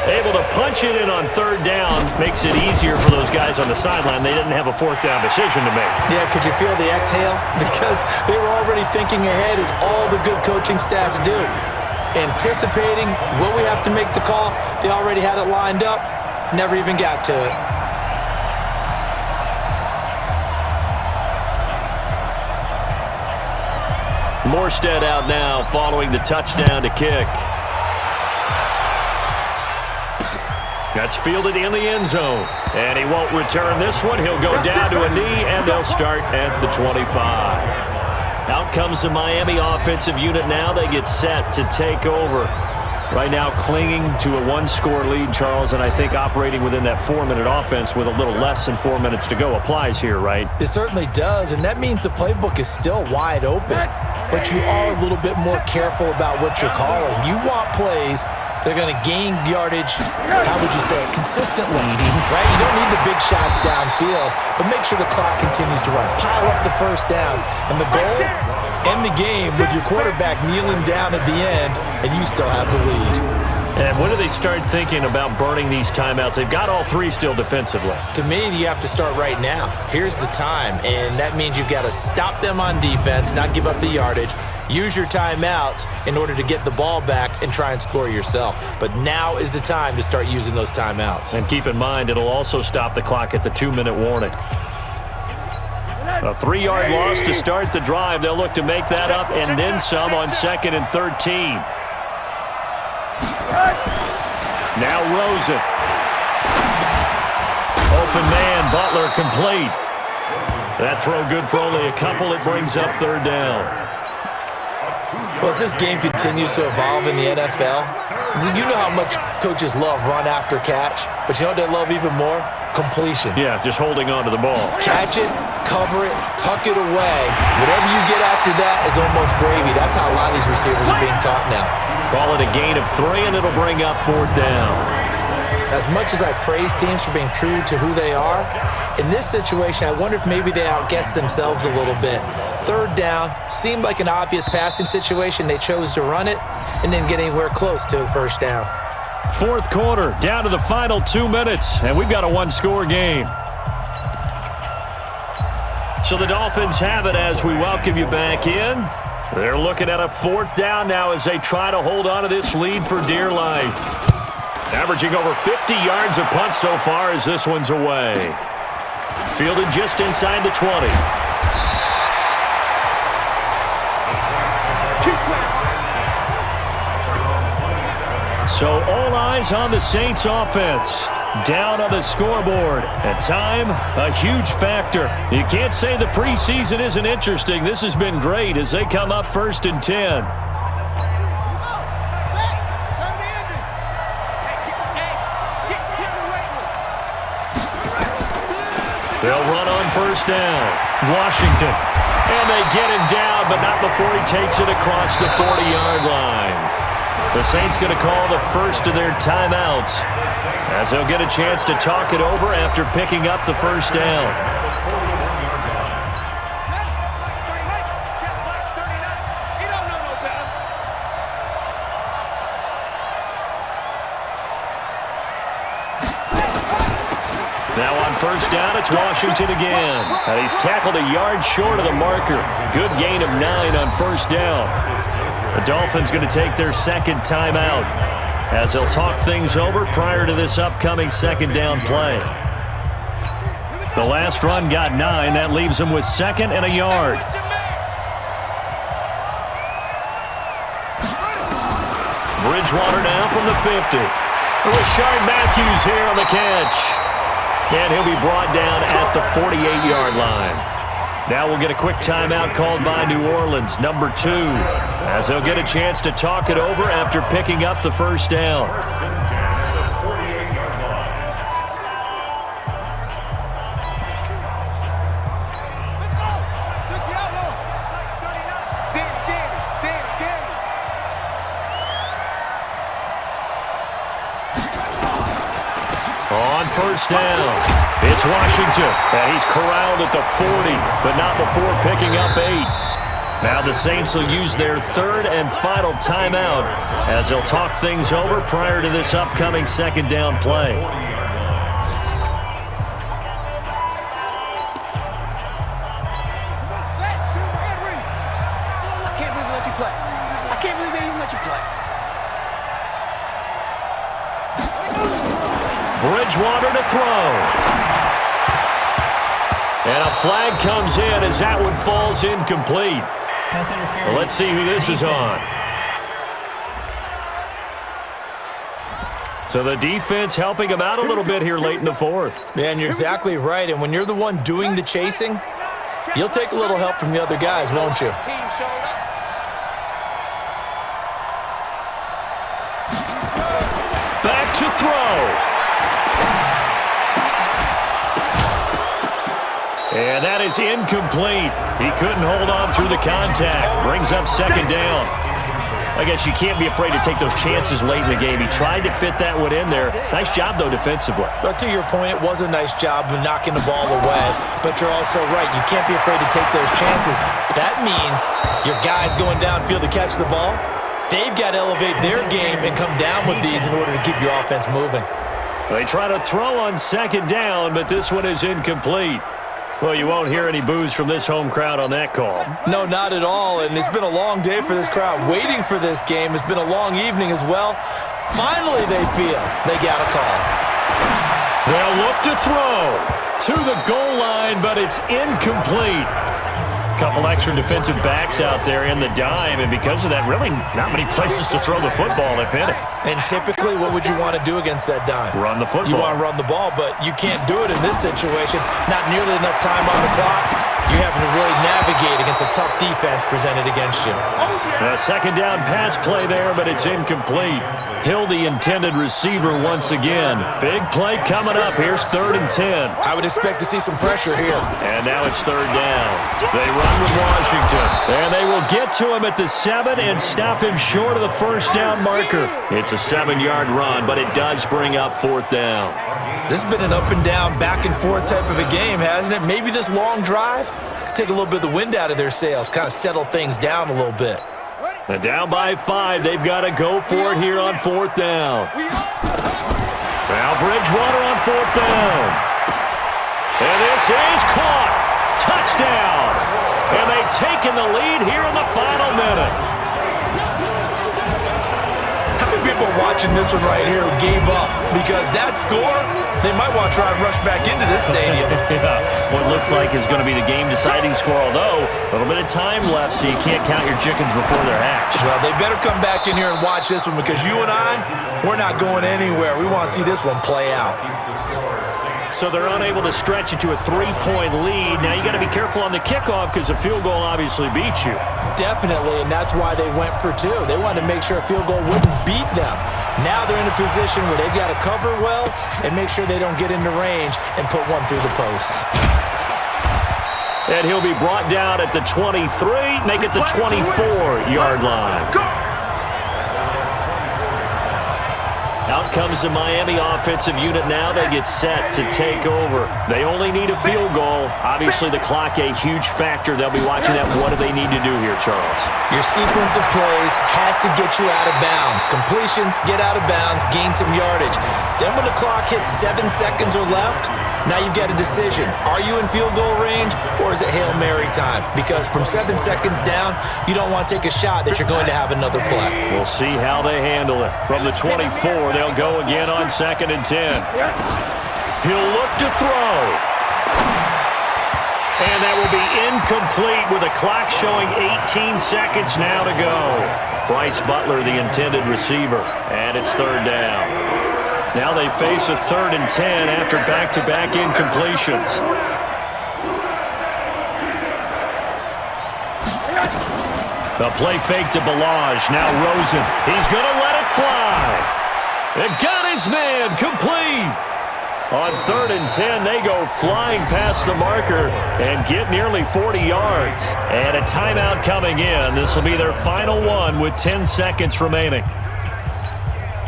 Able to punch it in on 3rd down makes it easier for those guys on the sideline. They didn't have a 4th down decision to make. Yeah, could you feel the exhale? Because they were already thinking ahead as all the good coaching staffs do. Anticipating, will we have to make the call? They already had it lined up, never even got to it. Morstead out now following the touchdown to kick. That's fielded in the end zone. And he won't return this one. He'll go down to a knee, and they'll start at the 25. Out comes the Miami offensive unit now. They get set to take over. Right now clinging to a one-score lead, Charles, and I think operating within that 4-minute offense with a little less than 4 minutes to go applies here, right? It certainly does, and that means the playbook is still wide open. But you are a little bit more careful about what you're calling. You want plays that are going to gain yardage, how would you say it, consistently, right? You don't need the big shots downfield, but make sure the clock continues to run. Pile up the first downs, and the goal, end the game with your quarterback kneeling down at the end, and you still have the lead. And when do they start thinking about burning these timeouts? They've got all three still defensively. To me, you have to start right now. Here's the time, and that means you've got to stop them on defense, not give up the yardage, use your timeouts in order to get the ball back and try and score yourself. But now is the time to start using those timeouts. And keep in mind, it'll also stop the clock at the 2-minute warning. A 3-yard loss to start the drive. They'll look to make that up and then some on 2nd and 13. Now Rosen. Open man, Butler complete. That throw good for only a couple. It brings up 3rd down. Well, as this game continues to evolve in the NFL, you know how much coaches love run after catch, but you know what they love even more? Completion. Yeah, just holding on to the ball. Catch it, cover it, tuck it away. Whatever you get after that is almost gravy. That's how a lot of these receivers are being taught now. Call it a gain of 3, and it'll bring up 4th down. As much as I praise teams for being true to who they are, in this situation, I wonder if maybe they outguessed themselves a little bit. 3rd down seemed like an obvious passing situation. They chose to run it and didn't get anywhere close to the 1st down. 4th quarter, down to the final 2 minutes, and we've got a 1-score game. So the Dolphins have it as we welcome you back in. They're looking at a 4th down now as they try to hold on to this lead for dear life. Averaging over 50 yards a punt so far as this one's away. Fielded just inside the 20. So all eyes on the Saints offense. Down on the scoreboard. And time, a huge factor. You can't say the preseason isn't interesting. This has been great as they come up 1st and 10. They'll run on 1st down. Washington. And they get him down, but not before he takes it across the 40-yard line. The Saints going to call the first of their timeouts as they'll get a chance to talk it over after picking up the 1st down. Now on 1st down, it's Washington again. And he's tackled a yard short of the marker. Good gain of 9 on 1st down. The Dolphins going to take their 2nd timeout as they'll talk things over prior to this upcoming 2nd down play. The last run got 9. That leaves them with 2nd and a yard. Bridgewater now from the 50. Rashard Matthews here on the catch. And he'll be brought down at the 48-yard line. Now we'll get a quick timeout called by New Orleans, number 2, as they'll get a chance to talk it over after picking up the 1st down. On 1st down, it's Washington, and he's corralled at the 40, but not before picking up 8. Now the Saints will use their 3rd and final timeout as they'll talk things over prior to this upcoming 2nd down play. I can't believe they let you play. I can't believe they even let you play. Bridgewater to throw. And a flag comes in as that one falls incomplete. Well, let's see who this is on. So the defense helping him out a little bit here late in the 4th. Yeah, and you're exactly right. And when you're the one doing the chasing, you'll take a little help from the other guys, won't you? to throw. And that is incomplete. He couldn't hold on through the contact. Brings up second down. I guess you can't be afraid to take those chances late in the game. He tried to fit that one in there. Nice job, though, defensively. But to your point, it was a nice job of knocking the ball away. But you're also right. You can't be afraid to take those chances. That means your guys going downfield to catch the ball, they've got to elevate their game and come down with these in order to keep your offense moving. They try to throw on second down, but this one is incomplete. Well, you won't hear any boos from this home crowd on that call. No, not at all, and it's been a long day for this crowd waiting for this game. It's been a long evening as well. Finally, they feel they got a call. They'll look to throw to the goal line, but it's incomplete. Couple extra defensive backs out there in the dime, and because of that, really not many places to throw the football, if any. And typically, what would you want to do against that dime? Run the football. You want to run the ball, but you can't do it in this situation. Not nearly enough time on the clock. You're having to really navigate against a tough defense presented against you. A second down pass play there, but it's incomplete. Hill, the intended receiver once again. Big play coming up. Here's 3rd and 10. I would expect to see some pressure here. And now it's 3rd down. They run with Washington. And they will get to him at the 7 and stop him short of the first down marker. It's a 7-yard run, but it does bring up 4th down. This has been an up and down, back and forth type of a game, hasn't it? Maybe this long drive take a little bit of the wind out of their sails, kind of settle things down a little bit. And down by 5, they've got to go for it here on 4th down. Now Bridgewater on 4th down. And this is caught. Touchdown. And they've taken the lead here in the final minute. How many people are watching this one right here who gave up? Because that score, they might want to try and rush back into this stadium. Yeah, what looks like is going to be the game-deciding score, although a little bit of time left, so you can't count your chickens before they're hatched. Well, they better come back in here and watch this one because you and I, we're not going anywhere. We want to see this one play out. So they're unable to stretch it to a 3-point lead. Now you got to be careful on the kickoff because a field goal obviously beats you. Definitely, and that's why they went for 2. They wanted to make sure a field goal wouldn't beat them. Now they're in a position where they've got to cover well and make sure they don't get into range and put one through the posts. And he'll be brought down at the 23, make it the 24-yard line. Out comes the Miami offensive unit now. They get set to take over. They only need a field goal. Obviously, the clock a huge factor. They'll be watching that. What do they need to do here, Charles? Your sequence of plays has to get you out of bounds. Completions, get out of bounds, gain some yardage. Then when the clock hits 7 seconds or left, now you've got a decision. Are you in field goal range or is it Hail Mary time? Because from 7 seconds down, you don't want to take a shot that you're going to have another play. We'll see how they handle it. From the 24, they'll go again on 2nd and 10. He'll look to throw. And that will be incomplete with a clock showing 18 seconds now to go. Bryce Butler, the intended receiver, and it's 3rd down. Now they face a 3rd and 10 after back-to-back incompletions. A play fake to Balaj. Now Rosen. He's going to let it fly. And got his man complete. On 3rd and 10, they go flying past the marker and get nearly 40 yards. And a timeout coming in. This will be their final one with 10 seconds remaining.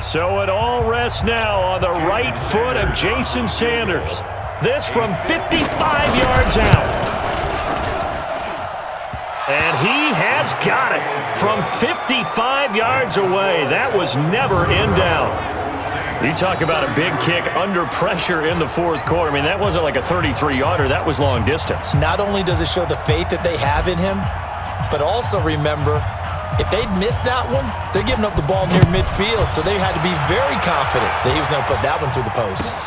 So it all rests now on the right foot of Jason Sanders. This from 55 yards out. And he has got it from 55 yards away. That was never in doubt. You talk about a big kick under pressure in the 4th quarter. I mean, that wasn't like a 33-yarder. That was long distance. Not only does it show the faith that they have in him, but also remember, if they'd missed that one, they're giving up the ball near midfield, so they had to be very confident that he was going to put that one through the post.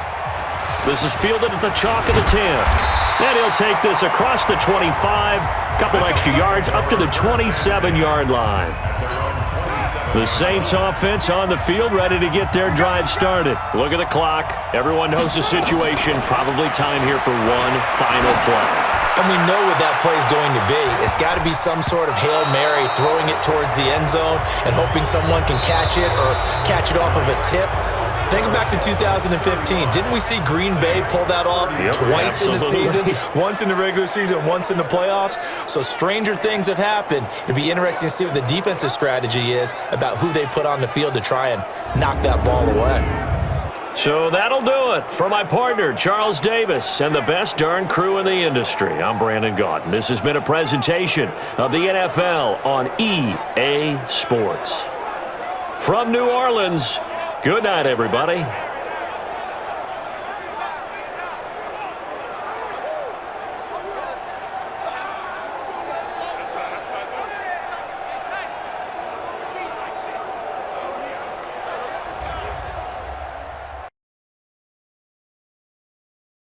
This is fielded at the chalk of the 10. And he'll take this across the 25, couple extra yards, up to the 27-yard line. The Saints offense on the field, ready to get their drive started. Look at the clock. Everyone knows the situation. Probably time here for one final play. And we know what that play is going to be. It's got to be some sort of Hail Mary, throwing it towards the end zone and hoping someone can catch it or catch it off of a tip. Thinking back to 2015, didn't we see Green Bay pull that off twice in the season? Once in the regular season, once in the playoffs. So stranger things have happened. It'll be interesting to see what the defensive strategy is about who they put on the field to try and knock that ball away. So that'll do it. For my partner, Charles Davis, and the best darn crew in the industry, I'm Brandon Gaudin. This has been a presentation of the NFL on EA Sports. From New Orleans, good night, everybody.